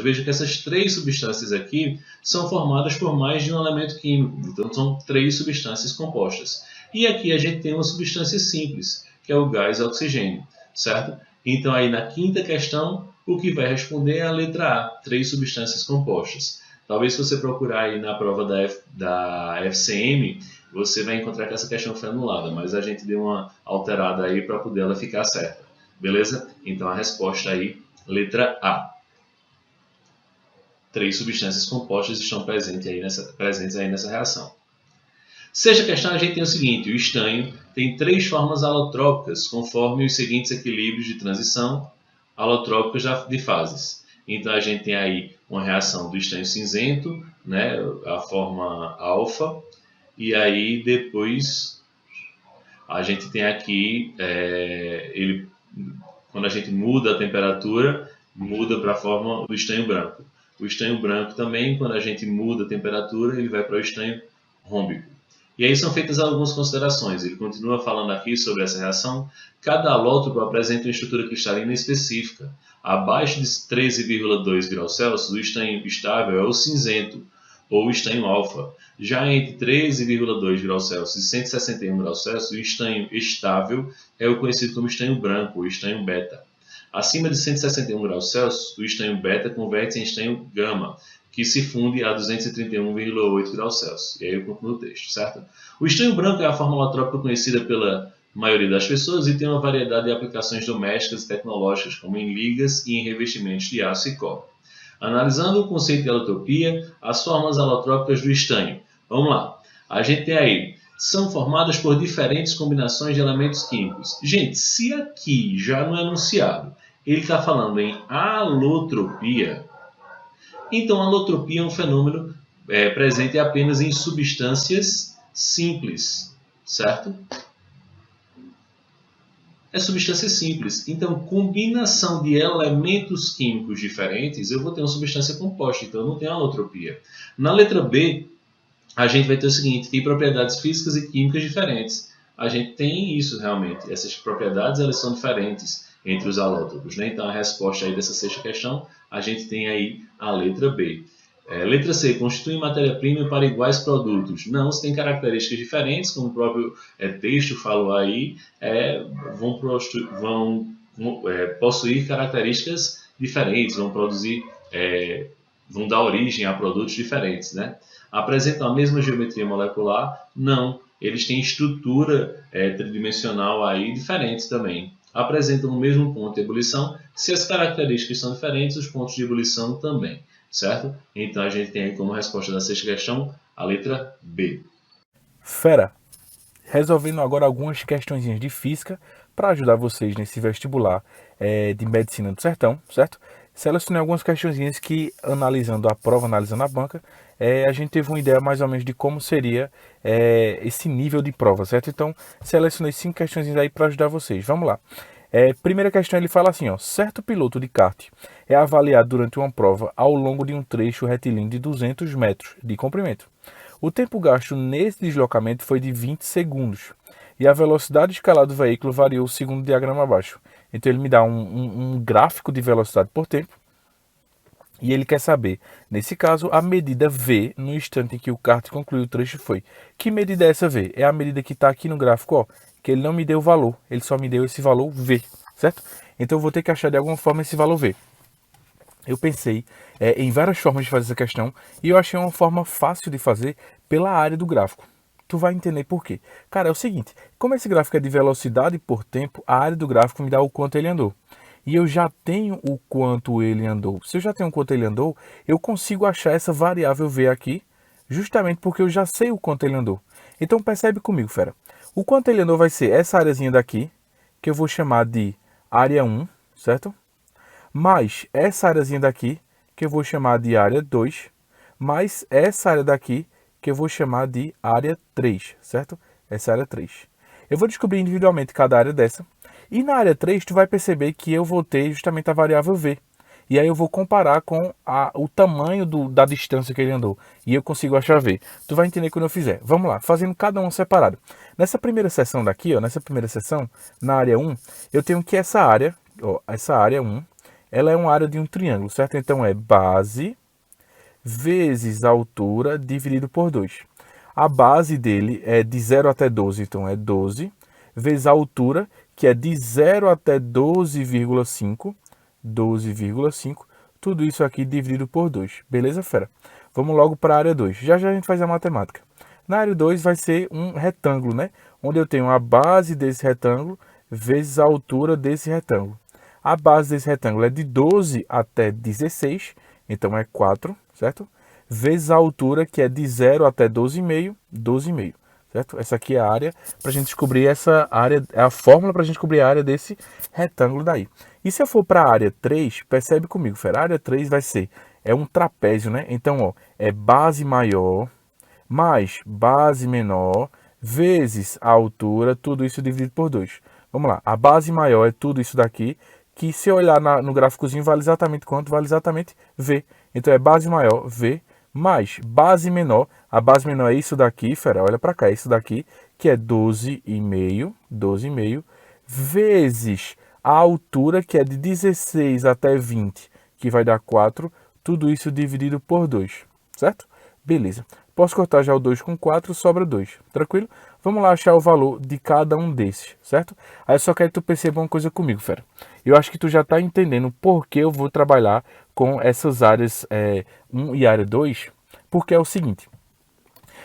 Veja que essas três substâncias aqui são formadas por mais de um elemento químico. Então, são três substâncias compostas. E aqui a gente tem uma substância simples, que é o gás oxigênio, certo? Então, aí na quinta questão, o que vai responder é a letra A, três substâncias compostas. Talvez se você procurar aí na prova da FCM, você vai encontrar que essa questão foi anulada, mas a gente deu uma alterada aí para poder ela ficar certa. Beleza? Então, a resposta aí, letra A. Três substâncias compostas estão presentes aí nessa reação. Sexta questão, a gente tem o seguinte: o estanho tem três formas alotrópicas, conforme os seguintes equilíbrios de transição alotrópicas de fases. Então, a gente tem aí uma reação do estanho cinzento, né, a forma alfa, e aí depois a gente tem aqui, quando a gente muda a temperatura, muda para a forma do estanho branco. O estanho branco também, quando a gente muda a temperatura, ele vai para o estanho rômbico. E aí são feitas algumas considerações. Ele continua falando aqui sobre essa reação. Cada alótropo apresenta uma estrutura cristalina específica. Abaixo de 13,2 graus Celsius, o estanho estável é o cinzento, ou o estanho alfa. Já entre 13,2 graus Celsius e 161 graus Celsius, o estanho estável é o conhecido como estanho branco, ou estanho beta. Acima de 161 graus Celsius, o estanho beta converte-se em estanho gama, que se funde a 231,8 graus Celsius. E aí eu concluo o texto, certo? O estanho branco é a forma alotrópica conhecida pela maioria das pessoas e tem uma variedade de aplicações domésticas e tecnológicas, como em ligas e em revestimentos de aço e cobre. Analisando o conceito de alotropia, as formas alotrópicas do estanho. Vamos lá. A gente tem aí, são formadas por diferentes combinações de elementos químicos. Gente, se aqui já no enunciado ele está falando em alotropia, então a alotropia é um fenômeno presente apenas em substâncias simples. certo? É substância simples. Então, combinação de elementos químicos diferentes, eu vou ter uma substância composta, então eu não tenho alotropia. Na letra B, a gente vai ter o seguinte, tem propriedades físicas e químicas diferentes. A gente tem isso realmente, essas propriedades elas são diferentes entre os alótropos, né? Então a resposta aí dessa sexta questão, a gente tem aí a letra B. Letra C, constitui matéria-prima para iguais produtos. Não, se tem características diferentes, como o próprio texto falou aí, vão possuir características diferentes, vão dar origem a produtos diferentes, né? Apresentam a mesma geometria molecular? Não, eles têm estrutura tridimensional aí diferentes também. Apresentam o mesmo ponto de ebulição? Se as características são diferentes, os pontos de ebulição também, certo? Então a gente tem aí como resposta da sexta questão a letra B. Fera, resolvendo agora algumas questõezinhas de física para ajudar vocês nesse vestibular de medicina do sertão, certo? Selecionei algumas questõezinhas que, analisando a prova, analisando a banca, a gente teve uma ideia mais ou menos de como seria esse nível de prova, certo? Então, selecionei 5 questõezinhas aí para ajudar vocês. Vamos lá. Primeira questão, ele fala assim, ó, certo piloto de kart é avaliado durante uma prova ao longo de um trecho retilíneo de 200 metros de comprimento. O tempo gasto nesse deslocamento foi de 20 segundos e a velocidade escalar do veículo variou segundo o diagrama abaixo. Então ele me dá um gráfico de velocidade por tempo e ele quer saber, nesse caso, a medida V no instante em que o kart concluiu o trecho foi. Que medida é essa V? É a medida que está aqui no gráfico, ó, que ele não me deu o valor, ele só me deu esse valor V, certo? Então eu vou ter que achar de alguma forma esse valor V. Eu pensei em várias formas de fazer essa questão e eu achei uma forma fácil de fazer pela área do gráfico. Tu vai entender por quê. Cara, é o seguinte, como esse gráfico é de velocidade por tempo, a área do gráfico me dá o quanto ele andou. E eu já tenho o quanto ele andou. Se eu já tenho o quanto ele andou, eu consigo achar essa variável V aqui, justamente porque eu já sei o quanto ele andou. Então percebe comigo, fera. O quanto ele andou vai ser essa areazinha daqui, que eu vou chamar de área 1, certo? Mais essa areazinha daqui, que eu vou chamar de área 2, mais essa área daqui, que eu vou chamar de área 3, certo? Essa área 3. Eu vou descobrir individualmente cada área dessa. E na área 3, tu vai perceber que eu vou ter justamente a variável V. E aí eu vou comparar com o tamanho da distância que ele andou. E eu consigo achar V. Tu vai entender quando eu fizer. Vamos lá, fazendo cada um separado. Nessa primeira seção daqui, ó, nessa primeira seção, na área 1, eu tenho que essa área 1, ela é uma área de um triângulo, certo? Então é base vezes a altura dividido por 2. A base dele é de 0 até 12, então é 12, vezes a altura, que é de 0 até 12,5, tudo isso aqui dividido por 2. Beleza, fera? Vamos logo para a área 2. Já já a gente faz a matemática. Na área 2 vai ser um retângulo, né? Onde eu tenho a base desse retângulo vezes a altura desse retângulo. A base desse retângulo é de 12 até 16, então é 4, certo? Vezes a altura, que é de 0 até 12,5, certo? Essa aqui é a área para a gente descobrir essa área, é a fórmula para a gente descobrir a área desse retângulo daí. E se eu for para a área 3, percebe comigo, Fer, a área 3 vai ser, um trapézio, né? Então, ó, é base maior mais base menor vezes a altura, tudo isso dividido por 2. Vamos lá, a base maior é tudo isso daqui, que se eu olhar no gráficozinho vale exatamente quanto? Vale exatamente V. Então é base maior, V, mais base menor. A base menor é isso daqui, fera, olha para cá, é isso daqui, que é 12,5, vezes a altura, que é de 16 até 20, que vai dar 4, tudo isso dividido por 2, certo? Beleza. Posso cortar já o 2 com 4, sobra 2. Tranquilo? Vamos lá achar o valor de cada um desses, certo? Aí eu só quero que tu perceba uma coisa comigo, fera. Eu acho que tu já está entendendo por que eu vou trabalhar com essas áreas 1 e área 2, porque é o seguinte.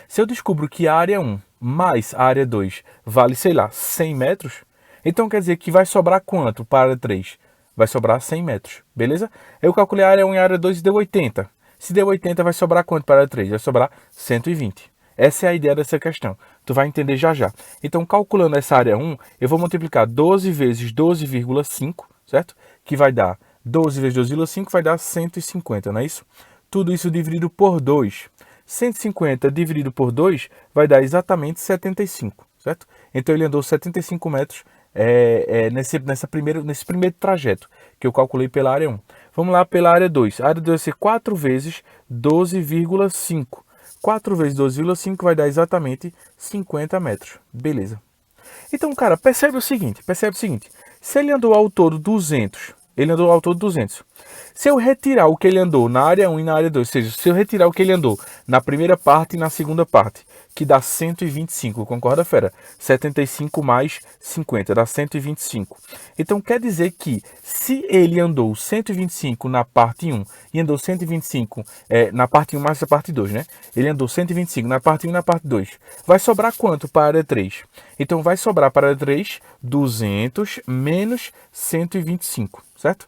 Se eu descubro que a área 1 mais a área 2 vale, sei lá, 100 metros, então quer dizer que vai sobrar quanto para a área 3? Vai sobrar 100 metros, beleza? Eu calculei a área 1 e a área 2 e deu 80. Se deu 80, vai sobrar quanto para a área 3? Vai sobrar 120. Essa é a ideia dessa questão. Tu vai entender já já. Então, calculando essa área 1, eu vou multiplicar 12 vezes 12,5, certo? Que vai dar 12 vezes 12,5 vai dar 150, não é isso? Tudo isso dividido por 2. 150 dividido por 2 vai dar exatamente 75, certo? certo? Então ele andou 75 metros nesse primeiro trajeto que eu calculei pela área 1. Vamos lá pela área 2. A área 2 vai ser 4 vezes 12,5. 4 vezes 12,5 vai dar exatamente 50 metros. Beleza. Então, cara, percebe o seguinte. Se ele andou ao todo 200, ele andou ao todo 200. Se eu retirar o que ele andou na área 1 e na área 2, ou seja, se eu retirar o que ele andou na primeira parte e na segunda parte, que dá 125, concorda, fera? 75 mais 50, dá 125. Então quer dizer que se ele andou 125 na parte 1 e andou 125 na parte 1 mais a parte 2, né? Ele andou 125 na parte 1 e na parte 2. Vai sobrar quanto para a área 3? Então vai sobrar para a área 3 200 menos 125, certo?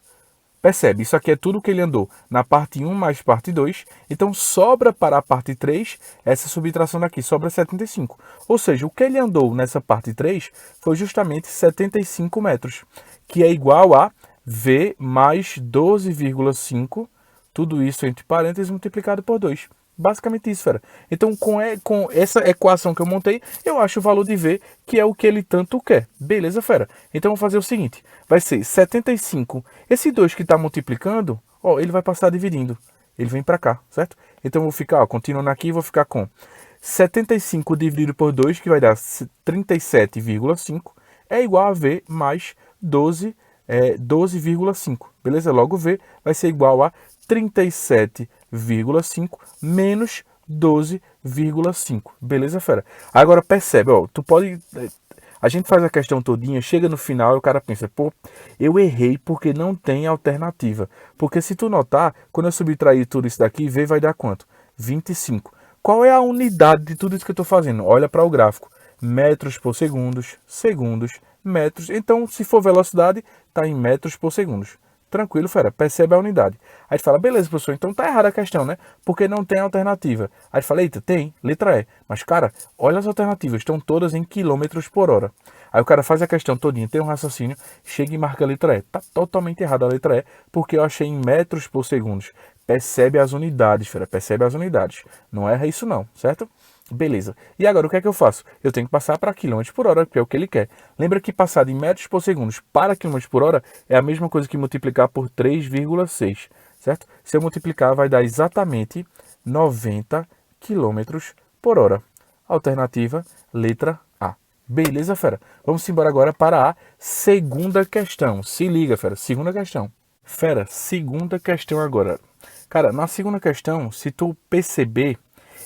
Percebe, isso aqui é tudo que ele andou na parte 1 mais parte 2, então sobra para a parte 3, essa subtração daqui, sobra 75. Ou seja, o que ele andou nessa parte 3 foi justamente 75 metros, que é igual a V mais 12,5, tudo isso entre parênteses multiplicado por 2. Basicamente isso, fera. Então, com essa equação que eu montei, eu acho o valor de V, que é o que ele tanto quer. Beleza, fera? Então, vamos fazer o seguinte. Vai ser 75. Esse 2 que está multiplicando, ó, ele vai passar dividindo. Ele vem para cá, certo? Então, eu vou ficar, ó, continuando aqui, vou ficar com 75 dividido por 2, que vai dar 37,5, é igual a V mais 12,5. Beleza? Logo, V vai ser igual a 37,5 menos 12,5. Beleza, fera? Agora percebe, ó, tu pode... A gente faz a questão todinha, chega no final e o cara pensa, pô, eu errei porque não tem alternativa. Porque se tu notar, quando eu subtrair tudo isso daqui, V vai dar quanto? 25. Qual é a unidade de tudo isso que eu estou fazendo? Olha para o gráfico. Metros por segundos, metros. Então, se for velocidade, está em metros por segundos. Tranquilo, fera, percebe a unidade. Aí tu fala, beleza, professor, então tá errada a questão, né? Porque não tem alternativa. Aí tu fala, eita, tem, letra E. Mas, cara, olha as alternativas, estão todas em quilômetros por hora. Aí o cara faz a questão todinha, tem um raciocínio, chega e marca a letra E. Tá totalmente errada a letra E, porque eu achei em metros por segundos. Percebe as unidades, fera, percebe as unidades. Não erra isso não, certo? Beleza. E agora o que é que eu faço? Eu tenho que passar para quilômetros por hora, que é o que ele quer. Lembra que passar de metros por segundo para quilômetros por hora é a mesma coisa que multiplicar por 3,6, certo? Se eu multiplicar, vai dar exatamente 90 quilômetros por hora. Alternativa, letra A. Beleza, fera? Vamos embora agora para a segunda questão. Se liga, fera. Segunda questão. Fera, segunda questão agora. Cara, na segunda questão, se tu perceber,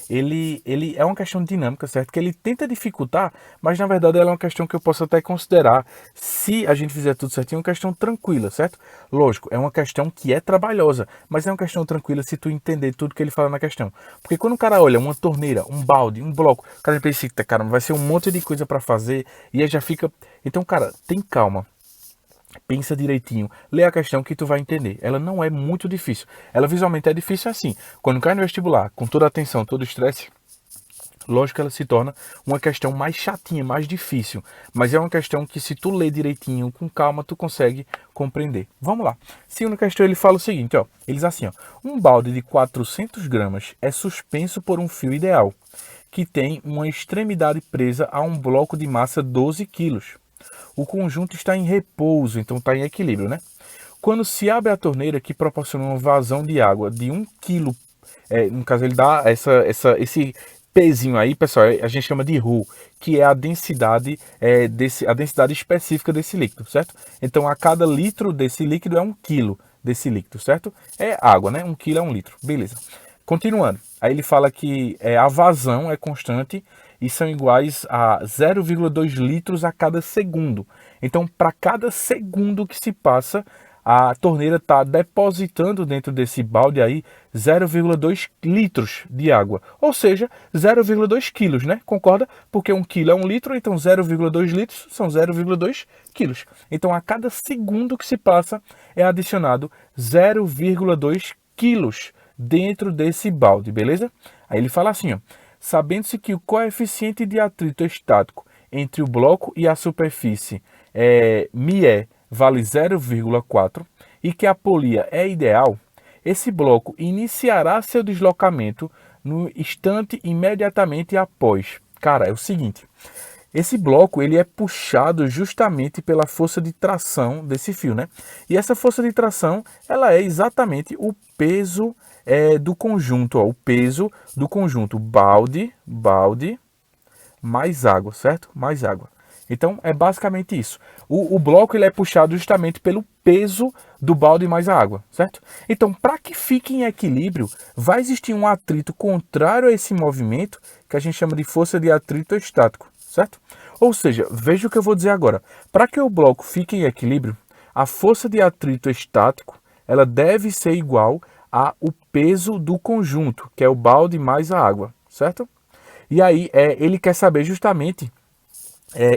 ele é uma questão dinâmica, certo? Que ele tenta dificultar, mas na verdade ela é uma questão que eu posso até considerar, se a gente fizer tudo certinho, uma questão tranquila, certo? Lógico, é uma questão que é trabalhosa, mas é uma questão tranquila se tu entender tudo que ele fala na questão. Porque quando o cara olha uma torneira, um balde, um bloco, o cara pensa, cara, vai ser um monte de coisa para fazer, e aí já fica... Então, cara, tem calma. Pensa direitinho, lê a questão que tu vai entender. Ela não é muito difícil. Ela visualmente é difícil assim. Quando cai no vestibular, com toda a atenção, todo o estresse, lógico que ela se torna uma questão mais chatinha, mais difícil. Mas é uma questão que se tu lê direitinho, com calma, tu consegue compreender. Vamos lá. Segunda questão, ele fala o seguinte, ó. Ele diz assim, ó. Um balde de 400 gramas é suspenso por um fio ideal, que tem uma extremidade presa a um bloco de massa 12 quilos. O conjunto está em repouso, então está em equilíbrio, né? Quando se abre a torneira que proporciona uma vazão de água de 1 kg, no caso ele dá esse pezinho aí, pessoal, a gente chama de Ru, que é a densidade, a densidade específica desse líquido, certo? Então a cada litro desse líquido é 1 kg desse líquido, certo? É água, né? 1 kg é 1 litro, beleza. Continuando, aí ele fala que a vazão é constante e são iguais a 0,2 litros a cada segundo. Então, para cada segundo que se passa, a torneira está depositando dentro desse balde aí 0,2 litros de água. Ou seja, 0,2 quilos, né? Concorda? Porque 1 quilo é 1 litro, então 0,2 litros são 0,2 quilos. Então, a cada segundo que se passa, é adicionado 0,2 quilos dentro desse balde, beleza? Aí ele fala assim, ó. Sabendo-se que o coeficiente de atrito estático entre o bloco e a superfície μe vale 0,4 e que a polia é ideal, esse bloco iniciará seu deslocamento no instante imediatamente após. Cara, é o seguinte, esse bloco ele é puxado justamente pela força de tração desse fio, né? E essa força de tração, ela é exatamente o peso do conjunto, ó, o peso do conjunto balde mais água, certo? Mais água. Então é basicamente isso. O bloco ele é puxado justamente pelo peso do balde mais a água, certo? Então, para que fique em equilíbrio, vai existir um atrito contrário a esse movimento, que a gente chama de força de atrito estático, certo? Ou seja, veja o que eu vou dizer agora. Para que o bloco fique em equilíbrio, a força de atrito estático ela deve ser igual ao peso do conjunto, que é o balde mais a água, certo? E aí ele quer saber justamente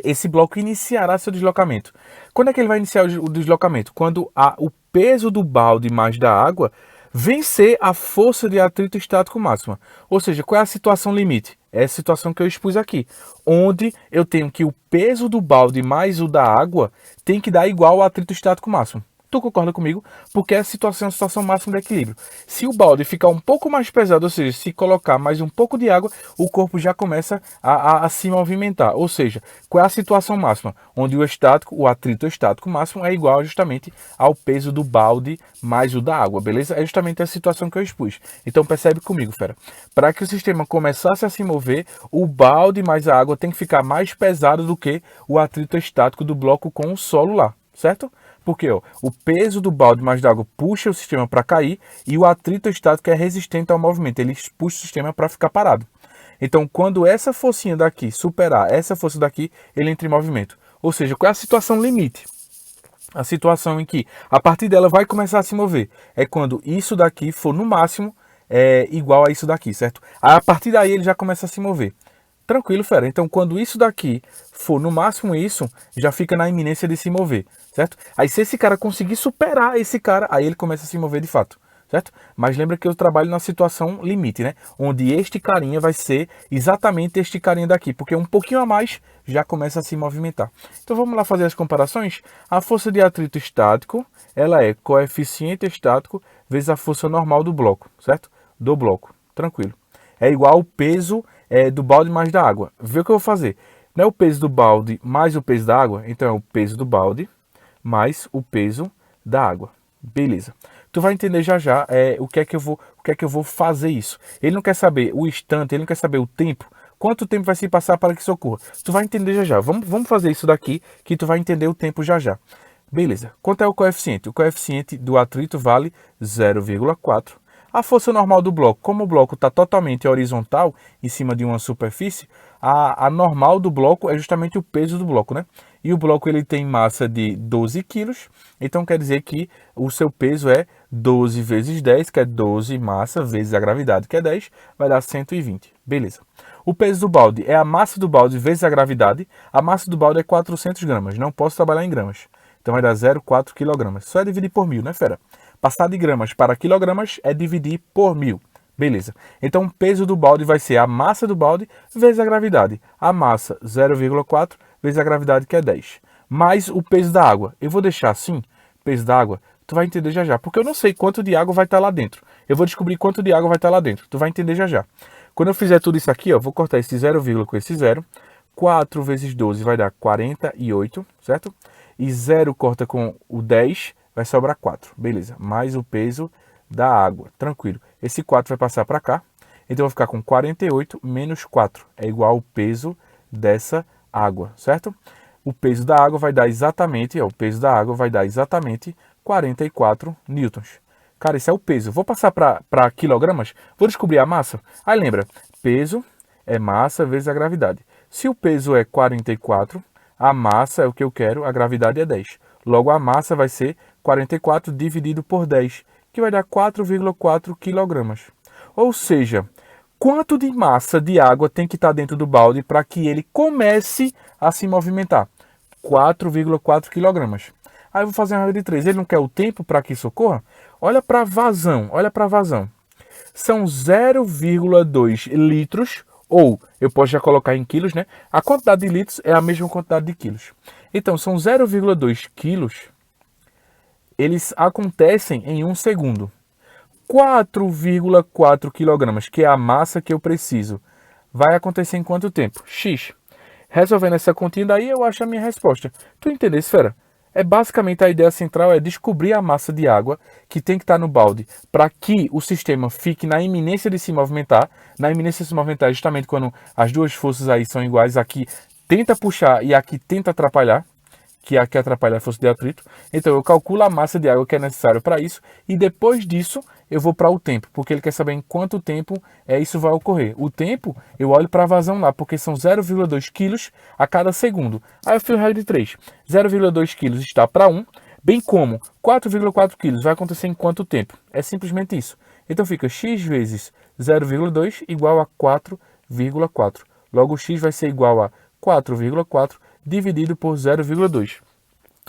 esse bloco iniciará seu deslocamento. Quando é que ele vai iniciar o deslocamento? Quando o peso do balde mais da água vencer a força de atrito estático máxima. Ou seja, qual é a situação limite? É a situação que eu expus aqui, onde eu tenho que o peso do balde mais o da água tem que dar igual ao atrito estático máximo. Tu concorda comigo? Porque a situação é a situação máxima de equilíbrio. Se o balde ficar um pouco mais pesado, ou seja, se colocar mais um pouco de água, o corpo já começa a se movimentar. Ou seja, qual é a situação máxima? Onde o atrito estático máximo é igual justamente ao peso do balde mais o da água, beleza? É justamente a situação que eu expus. Então percebe comigo, fera. Para que o sistema começasse a se mover, o balde mais a água tem que ficar mais pesado do que o atrito estático do bloco com o solo lá, certo? Porque ó, o peso do balde mais d'água puxa o sistema para cair e o atrito estático é resistente ao movimento, ele puxa o sistema para ficar parado. Então, quando essa forcinha daqui superar essa força daqui, ele entra em movimento. Ou seja, qual é a situação limite? A situação em que a partir dela vai começar a se mover é quando isso daqui for no máximo igual a isso daqui, certo? A partir daí ele já começa a se mover. Tranquilo, fera. Então, quando isso daqui for no máximo isso, já fica na iminência de se mover, certo? Aí, se esse cara conseguir superar esse cara, aí ele começa a se mover de fato, certo? Mas lembra que eu trabalho na situação limite, né? Onde este carinha vai ser exatamente este carinha daqui, porque um pouquinho a mais já começa a se movimentar. Então, vamos lá fazer as comparações? A força de atrito estático, ela é coeficiente estático vezes a força normal do bloco, certo? Do bloco, tranquilo. É igual ao peso do balde mais da água. Vê o que eu vou fazer. Não é o peso do balde mais o peso da água? Então é o peso do balde mais o peso da água. Beleza. Tu vai entender já já o que é que eu vou fazer isso. Ele não quer saber o instante, ele não quer saber o tempo. Quanto tempo vai se passar para que isso ocorra? Tu vai entender já já. Vamos fazer isso daqui que tu vai entender o tempo já já. Beleza. Quanto é o coeficiente? O coeficiente do atrito vale 0,4. A força normal do bloco, como o bloco está totalmente horizontal em cima de uma superfície, a normal do bloco é justamente o peso do bloco, né? E o bloco ele tem massa de 12 quilos, então quer dizer que o seu peso é 12 vezes 10, que é 12 massa, vezes a gravidade, que é 10, vai dar 120. Beleza. O peso do balde é a massa do balde vezes a gravidade. A massa do balde é 400 gramas, não posso trabalhar em gramas. Então vai dar 0,4 kg. Só é dividir por 1000, né, fera? Passar de gramas para quilogramas é dividir por 1000. Beleza. Então o peso do balde vai ser a massa do balde vezes a gravidade. A massa 0,4 vezes a gravidade, que é 10. Mais o peso da água. Eu vou deixar assim, peso da água, tu vai entender já já. Porque eu não sei quanto de água vai estar lá dentro. Eu vou descobrir quanto de água vai estar lá dentro. Tu vai entender já já. Quando eu fizer tudo isso aqui, ó, vou cortar esse 0, com esse 0. 4 vezes 12 vai dar 48, certo? E 0 corta com o 10, vai sobrar 4. Beleza. Mais o peso da água. Tranquilo. Esse 4 vai passar para cá. Então, eu vou ficar com 48 menos 4. É igual ao peso dessa água, certo? O peso da água vai dar exatamente, o peso da água vai dar exatamente 44 newtons. Cara, esse é o peso. Vou passar para quilogramas. Vou descobrir a massa. Aí lembra, peso é massa vezes a gravidade. Se o peso é 44, a massa é o que eu quero, a gravidade é 10. Logo, a massa vai ser 44 dividido por 10, que vai dar 4,4 kg. Ou seja, quanto de massa de água tem que estar dentro do balde para que ele comece a se movimentar? 4,4 kg. Aí eu vou fazer uma regra de 3. Ele não quer o tempo para que isso ocorra? Olha para a vazão, São 0,2 litros, ou eu posso já colocar em quilos, né? A quantidade de litros é a mesma quantidade de quilos. Então, são 0,2 quilos. Eles acontecem em 1 segundo. 4,4 kg, que é a massa que eu preciso, vai acontecer em quanto tempo? X. Resolvendo essa continha daí, eu acho a minha resposta. Tu entendeu, fera? É basicamente a ideia central é descobrir a massa de água que tem que estar no balde para que o sistema fique na iminência de se movimentar. Na iminência de se movimentar é justamente quando as duas forças aí são iguais. Aqui tenta puxar e aqui tenta atrapalhar, que aqui atrapalha a força de atrito. Então eu calculo a massa de água que é necessário para isso e depois disso eu vou para o tempo, porque ele quer saber em quanto tempo isso vai ocorrer. O tempo, eu olho para a vazão lá, porque são 0,2 kg a cada segundo. Aí eu fiz regra de 3. 0,2 kg está para 1, bem como 4,4 kg vai acontecer em quanto tempo? É simplesmente isso. Então fica x vezes 0,2 igual a 4,4. Logo, x vai ser igual a 4,4 dividido por 0,2.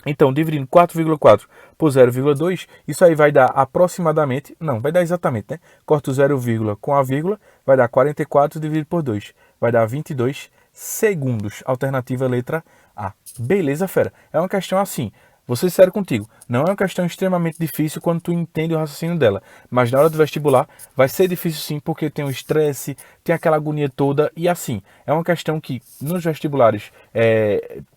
Então, dividindo 4,4 por 0,2, isso aí vai dar aproximadamente, não, vai dar exatamente, né? Corta o 0, com a vírgula, vai dar 44 dividido por 2, vai dar 22 segundos. Alternativa letra A. Beleza, fera? É uma questão assim. Vou ser sério contigo, não é uma questão extremamente difícil quando tu entende o raciocínio dela, mas na hora do vestibular vai ser difícil sim, porque tem o estresse, tem aquela agonia toda, e assim, é uma questão que nos vestibulares,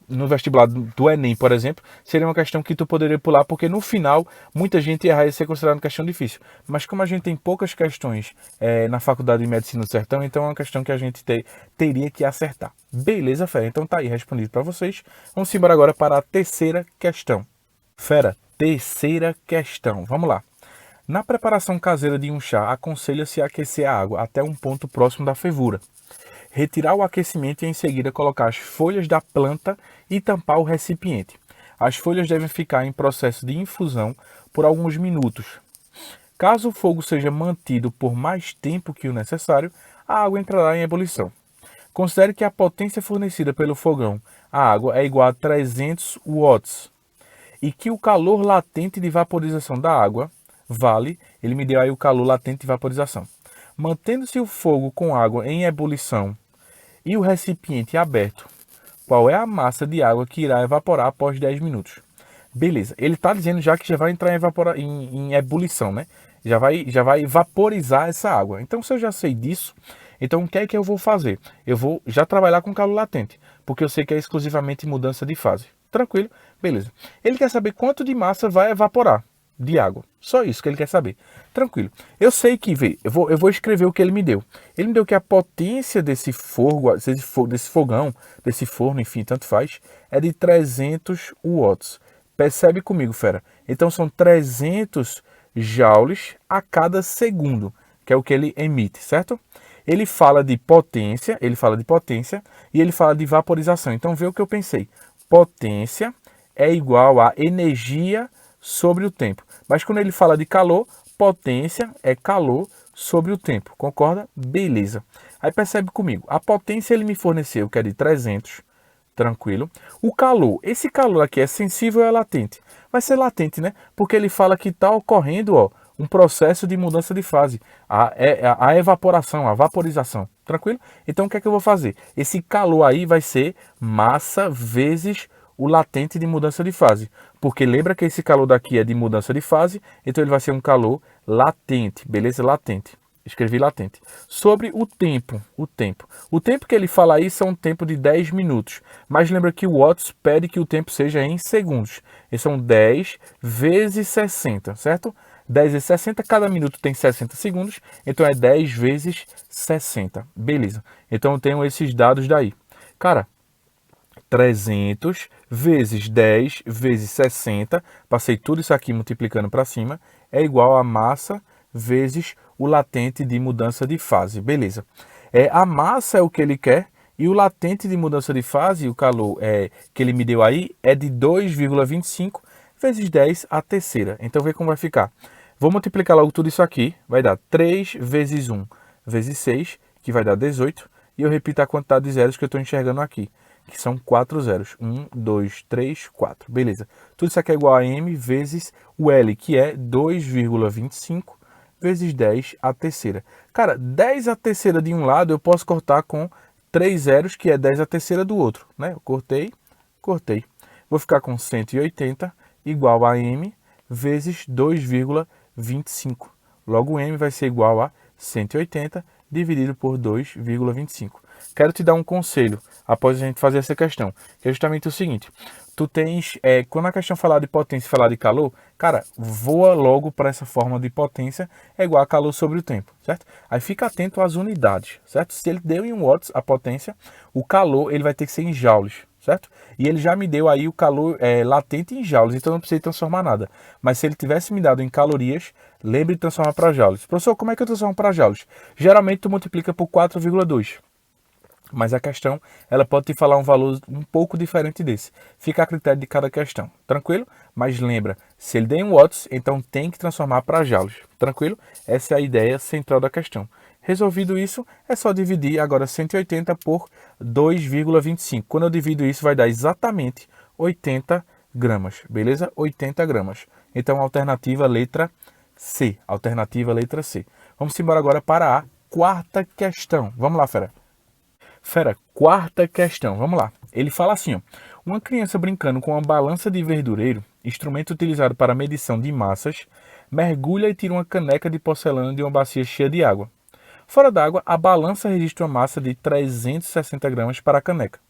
no vestibular do Enem, por exemplo, seria uma questão que tu poderia pular, porque no final, muita gente ia ser considerada uma questão difícil, mas como a gente tem poucas questões na Faculdade de Medicina do Sertão, então é uma questão que a gente teria que acertar. Beleza, fera? Então tá aí respondido para vocês. Vamos embora agora para a terceira questão. Fera, terceira questão. Vamos lá. Na preparação caseira de um chá, aconselha-se a aquecer a água até um ponto próximo da fervura. Retirar o aquecimento e em seguida colocar as folhas da planta e tampar o recipiente. As folhas devem ficar em processo de infusão por alguns minutos. Caso o fogo seja mantido por mais tempo que o necessário, a água entrará em ebulição. Considere que a potência fornecida pelo fogão à água é igual a 300 watts e que o calor latente de vaporização da água ele me deu aí o calor latente de vaporização. Mantendo-se o fogo com água em ebulição e o recipiente aberto, qual é a massa de água que irá evaporar após 10 minutos? Beleza, ele está dizendo já que já vai entrar em ebulição, né? Já vai vaporizar essa água. Então, se eu já sei disso, então o que é que eu vou fazer? Eu vou já trabalhar com calor latente, porque eu sei que é exclusivamente mudança de fase. Tranquilo? Beleza. Ele quer saber quanto de massa vai evaporar de água. Só isso que ele quer saber. Tranquilo. Eu sei que, eu vou escrever o que ele me deu. Ele me deu que a potência desse fogão, desse forno, enfim, tanto faz, é de 300 watts. Percebe comigo, fera? Então são 300 joules a cada segundo, que é o que ele emite, certo? Ele fala de potência e ele fala de vaporização. Então vê o que eu pensei. Potência é igual a energia sobre o tempo. Mas quando ele fala de calor, potência é calor sobre o tempo. Concorda? Beleza. Aí percebe comigo. A potência ele me forneceu, que é de 300. Tranquilo. O calor. Esse calor aqui é sensível ou é latente? Vai ser latente, né? Porque ele fala que está ocorrendo, um processo de mudança de fase. A evaporação, a vaporização. Tranquilo? Então o que é que eu vou fazer? Esse calor aí vai ser massa vezes o latente de mudança de fase. Porque lembra que esse calor daqui é de mudança de fase, então ele vai ser um calor latente, beleza? Latente. Escrevi latente. Sobre o tempo. O tempo que ele fala aí são um tempo de 10 minutos. Mas lembra que o Watts pede que o tempo seja em segundos. E são 10 vezes 60, certo? 10 vezes 60, cada minuto tem 60 segundos. Então é 10 vezes 60. Beleza. Então eu tenho esses dados daí. Cara, 300 vezes 10 vezes 60, passei tudo isso aqui multiplicando para cima, é igual a massa vezes o latente de mudança de fase. Beleza. A massa é o que ele quer e o latente de mudança de fase, o calor que ele me deu aí, é de 2,25 vezes 10 a terceira. Então vê como vai ficar. Vou multiplicar logo tudo isso aqui, vai dar 3 vezes 1 vezes 6, que vai dar 18, e eu repito a quantidade de zeros que eu estou enxergando aqui, que são 4 zeros. 1, 2, 3, 4. Beleza. Tudo isso aqui é igual a m vezes o L, que é 2,25 vezes 10 a terceira. Cara, 10 a terceira de um lado eu posso cortar com 3 zeros, que é 10 a terceira do outro, né? Eu cortei. Vou ficar com 180 igual a m vezes 2,25. Logo, m vai ser igual a 180 dividido por 2,25. Quero te dar um conselho após a gente fazer essa questão, que é justamente o seguinte. Tu tens, quando a questão falar de potência e falar de calor, cara, voa logo para essa forma de potência, é igual a calor sobre o tempo, certo? Aí fica atento às unidades, certo? Se ele deu em watts a potência, o calor ele vai ter que ser em joules, certo? E ele já me deu aí o calor latente em joules, então não precisa transformar nada. Mas se ele tivesse me dado em calorias, lembre de transformar para joules. Professor, como é que eu transformo para joules? Geralmente tu multiplica por 4,2. Mas a questão, ela pode te falar um valor um pouco diferente desse. Fica a critério de cada questão. Tranquilo? Mas lembra, se ele der em watts, então tem que transformar para joules. Tranquilo? Essa é a ideia central da questão. Resolvido isso, é só dividir agora 180 por 2,25. Quando eu divido isso, vai dar exatamente 80 gramas. Beleza? 80 gramas. Então, alternativa letra C. Alternativa letra C. Vamos embora agora para a quarta questão. Vamos lá, fera. Fera, quarta questão, vamos lá. Ele fala assim, ó, uma criança brincando com uma balança de verdureiro, instrumento utilizado para medição de massas, mergulha e tira uma caneca de porcelana de uma bacia cheia de água. Fora d'água, a balança registra uma massa de 360 gramas para a caneca.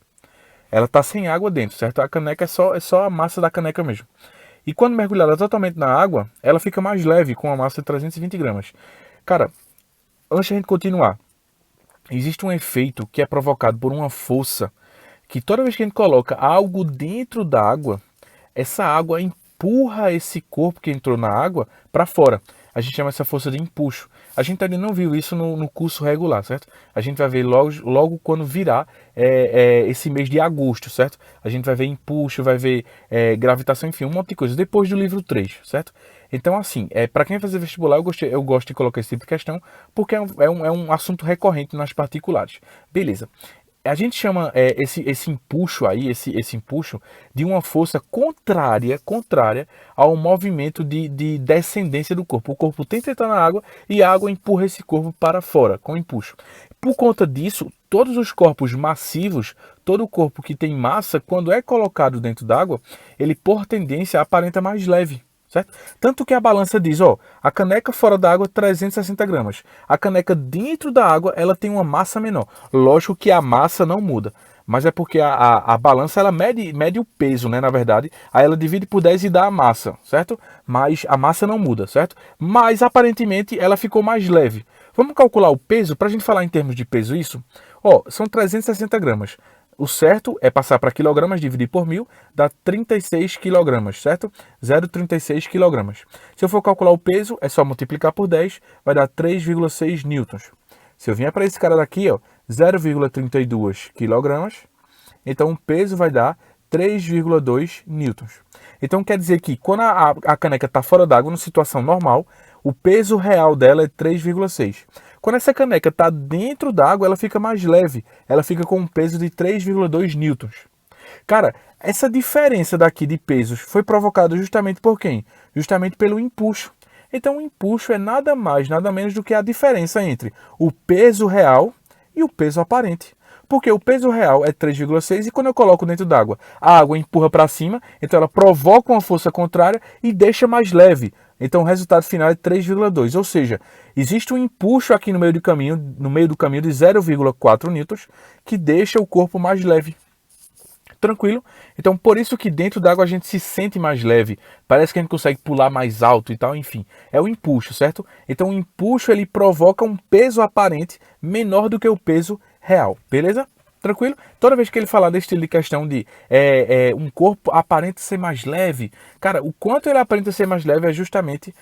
Ela está sem água dentro, certo? A caneca é só a massa da caneca mesmo. E quando mergulhada totalmente na água, ela fica mais leve, com uma massa de 320 gramas. Cara, antes de a gente continuar, existe um efeito que é provocado por uma força que toda vez que a gente coloca algo dentro da água, essa água empurra esse corpo que entrou na água para fora. A gente chama essa força de empuxo. A gente ainda não viu isso no curso regular, certo? A gente vai ver logo quando virar esse mês de agosto, certo? A gente vai ver empuxo, vai ver gravitação, enfim, um monte de coisa. Depois do livro 3, certo? Então, assim, para quem vai fazer vestibular, eu gosto de colocar esse tipo de questão, porque é um assunto recorrente nas particulares. Beleza. A gente chama esse empuxo aí, esse empuxo, de uma força contrária ao movimento de descendência do corpo. O corpo tenta entrar na água e a água empurra esse corpo para fora, com empuxo. Por conta disso, todos os corpos massivos, todo o corpo que tem massa, quando é colocado dentro d'água, ele, por tendência, aparenta mais leve. Certo? Tanto que a balança diz, ó, a caneca fora da água 360 gramas. A caneca dentro da água, ela tem uma massa menor. Lógico que a massa não muda, mas é porque a balança ela mede o peso, né, na verdade. Aí ela divide por 10 e dá a massa, certo? Mas a massa não muda, certo? Mas aparentemente ela ficou mais leve. Vamos calcular o peso, para a gente falar em termos de peso isso? Ó, são 360 gramas. O certo é passar para quilogramas, dividir por 1000, dá 36 quilogramas, certo? 0,36 quilogramas. Se eu for calcular o peso, é só multiplicar por 10, vai dar 3,6 newtons. Se eu vier para esse cara daqui, ó, 0,32 quilogramas, então o peso vai dar 3,2 newtons. Então quer dizer que quando a caneca está fora d'água, numa situação normal, o peso real dela é 3,6. Quando essa caneca está dentro d'água, ela fica mais leve. Ela fica com um peso de 3,2 newtons. Cara, essa diferença daqui de pesos foi provocada justamente por quem? Justamente pelo empuxo. Então o empuxo é nada mais, nada menos do que a diferença entre o peso real e o peso aparente. Porque o peso real é 3,6 e quando eu coloco dentro d'água, a água empurra para cima, então ela provoca uma força contrária e deixa mais leve. Então o resultado final é 3,2, ou seja, existe um empuxo aqui no meio do caminho de 0,4 newtons que deixa o corpo mais leve. Tranquilo? Então por isso que dentro d'água a gente se sente mais leve, parece que a gente consegue pular mais alto e tal, enfim, é o empuxo, certo? Então o empuxo ele provoca um peso aparente menor do que o peso real, beleza? Tranquilo? Toda vez que ele falar desse estilo de questão de um corpo aparenta ser mais leve, cara, o quanto ele aparenta ser mais leve é justamente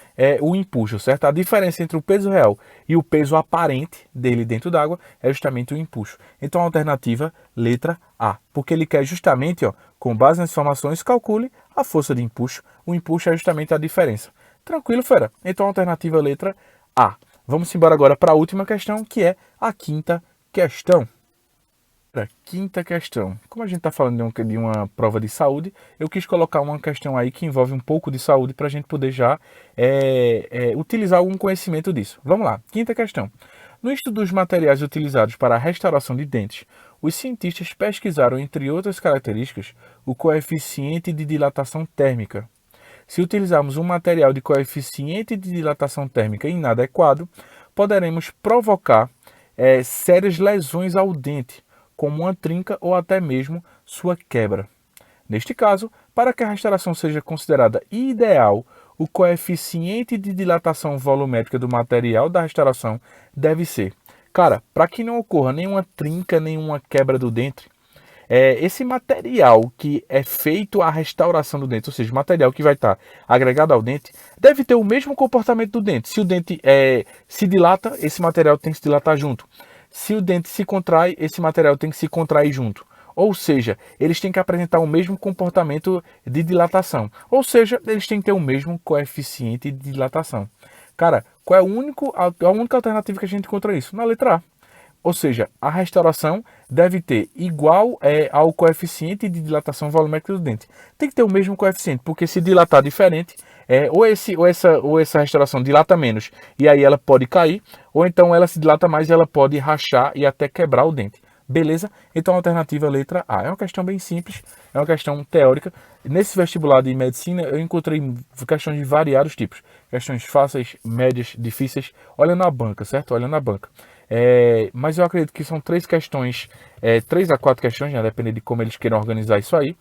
o empuxo, certo? A diferença entre o peso real e o peso aparente dele dentro d'água é justamente o empuxo. Então a alternativa, letra A, porque ele quer justamente, ó, com base nas informações, calcule a força de empuxo. O empuxo é justamente a diferença. Tranquilo, fera? Então a alternativa, letra A. Vamos embora agora para a última questão, que é a quinta questão. Quinta questão. Como a gente está falando de uma prova de saúde, eu quis colocar uma questão aí que envolve um pouco de saúde para a gente poder já utilizar algum conhecimento disso. Vamos lá, quinta questão. No estudo dos materiais utilizados para a restauração de dentes, os cientistas pesquisaram, entre outras características, o coeficiente de dilatação térmica. Se utilizarmos um material de coeficiente de dilatação térmica inadequado, poderemos provocar sérias lesões ao dente, como uma trinca ou até mesmo sua quebra. Neste caso, para que a restauração seja considerada ideal, o coeficiente de dilatação volumétrica do material da restauração deve ser, cara, para que não ocorra nenhuma trinca, nenhuma quebra do dente, esse material que é feito a restauração do dente, ou seja, o material que vai estar agregado ao dente, deve ter o mesmo comportamento do dente. Se o dente se dilata, esse material tem que se dilatar junto. Se o dente se contrai, esse material tem que se contrair junto. Ou seja, eles têm que apresentar o mesmo comportamento de dilatação. Ou seja, eles têm que ter o mesmo coeficiente de dilatação. Cara, qual é a única alternativa que a gente encontra isso? Na letra A. Ou seja, a restauração deve ter igual ao coeficiente de dilatação volumétrica do dente. Tem que ter o mesmo coeficiente, porque se dilatar diferente, ou essa restauração dilata menos e aí ela pode cair, ou então ela se dilata mais e ela pode rachar e até quebrar o dente. Beleza? Então a alternativa é a letra A. É uma questão bem simples, é uma questão teórica. Nesse vestibular de medicina eu encontrei questões de variados tipos. Questões fáceis, médias, difíceis. Olha na banca, certo? Olha na banca. Mas eu acredito que são 3 questões, 3 a 4 questões, né? Depende de como eles queiram organizar isso aí.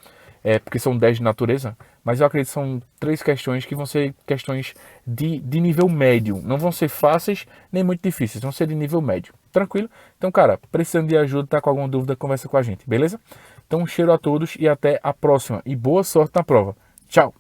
Porque são 10 de natureza, mas eu acredito que são 3 questões que vão ser questões de nível médio. Não vão ser fáceis nem muito difíceis, vão ser de nível médio. Tranquilo? Então, cara, precisando de ajuda, tá com alguma dúvida, conversa com a gente, beleza? Então, um cheiro a todos e até a próxima. E boa sorte na prova. Tchau!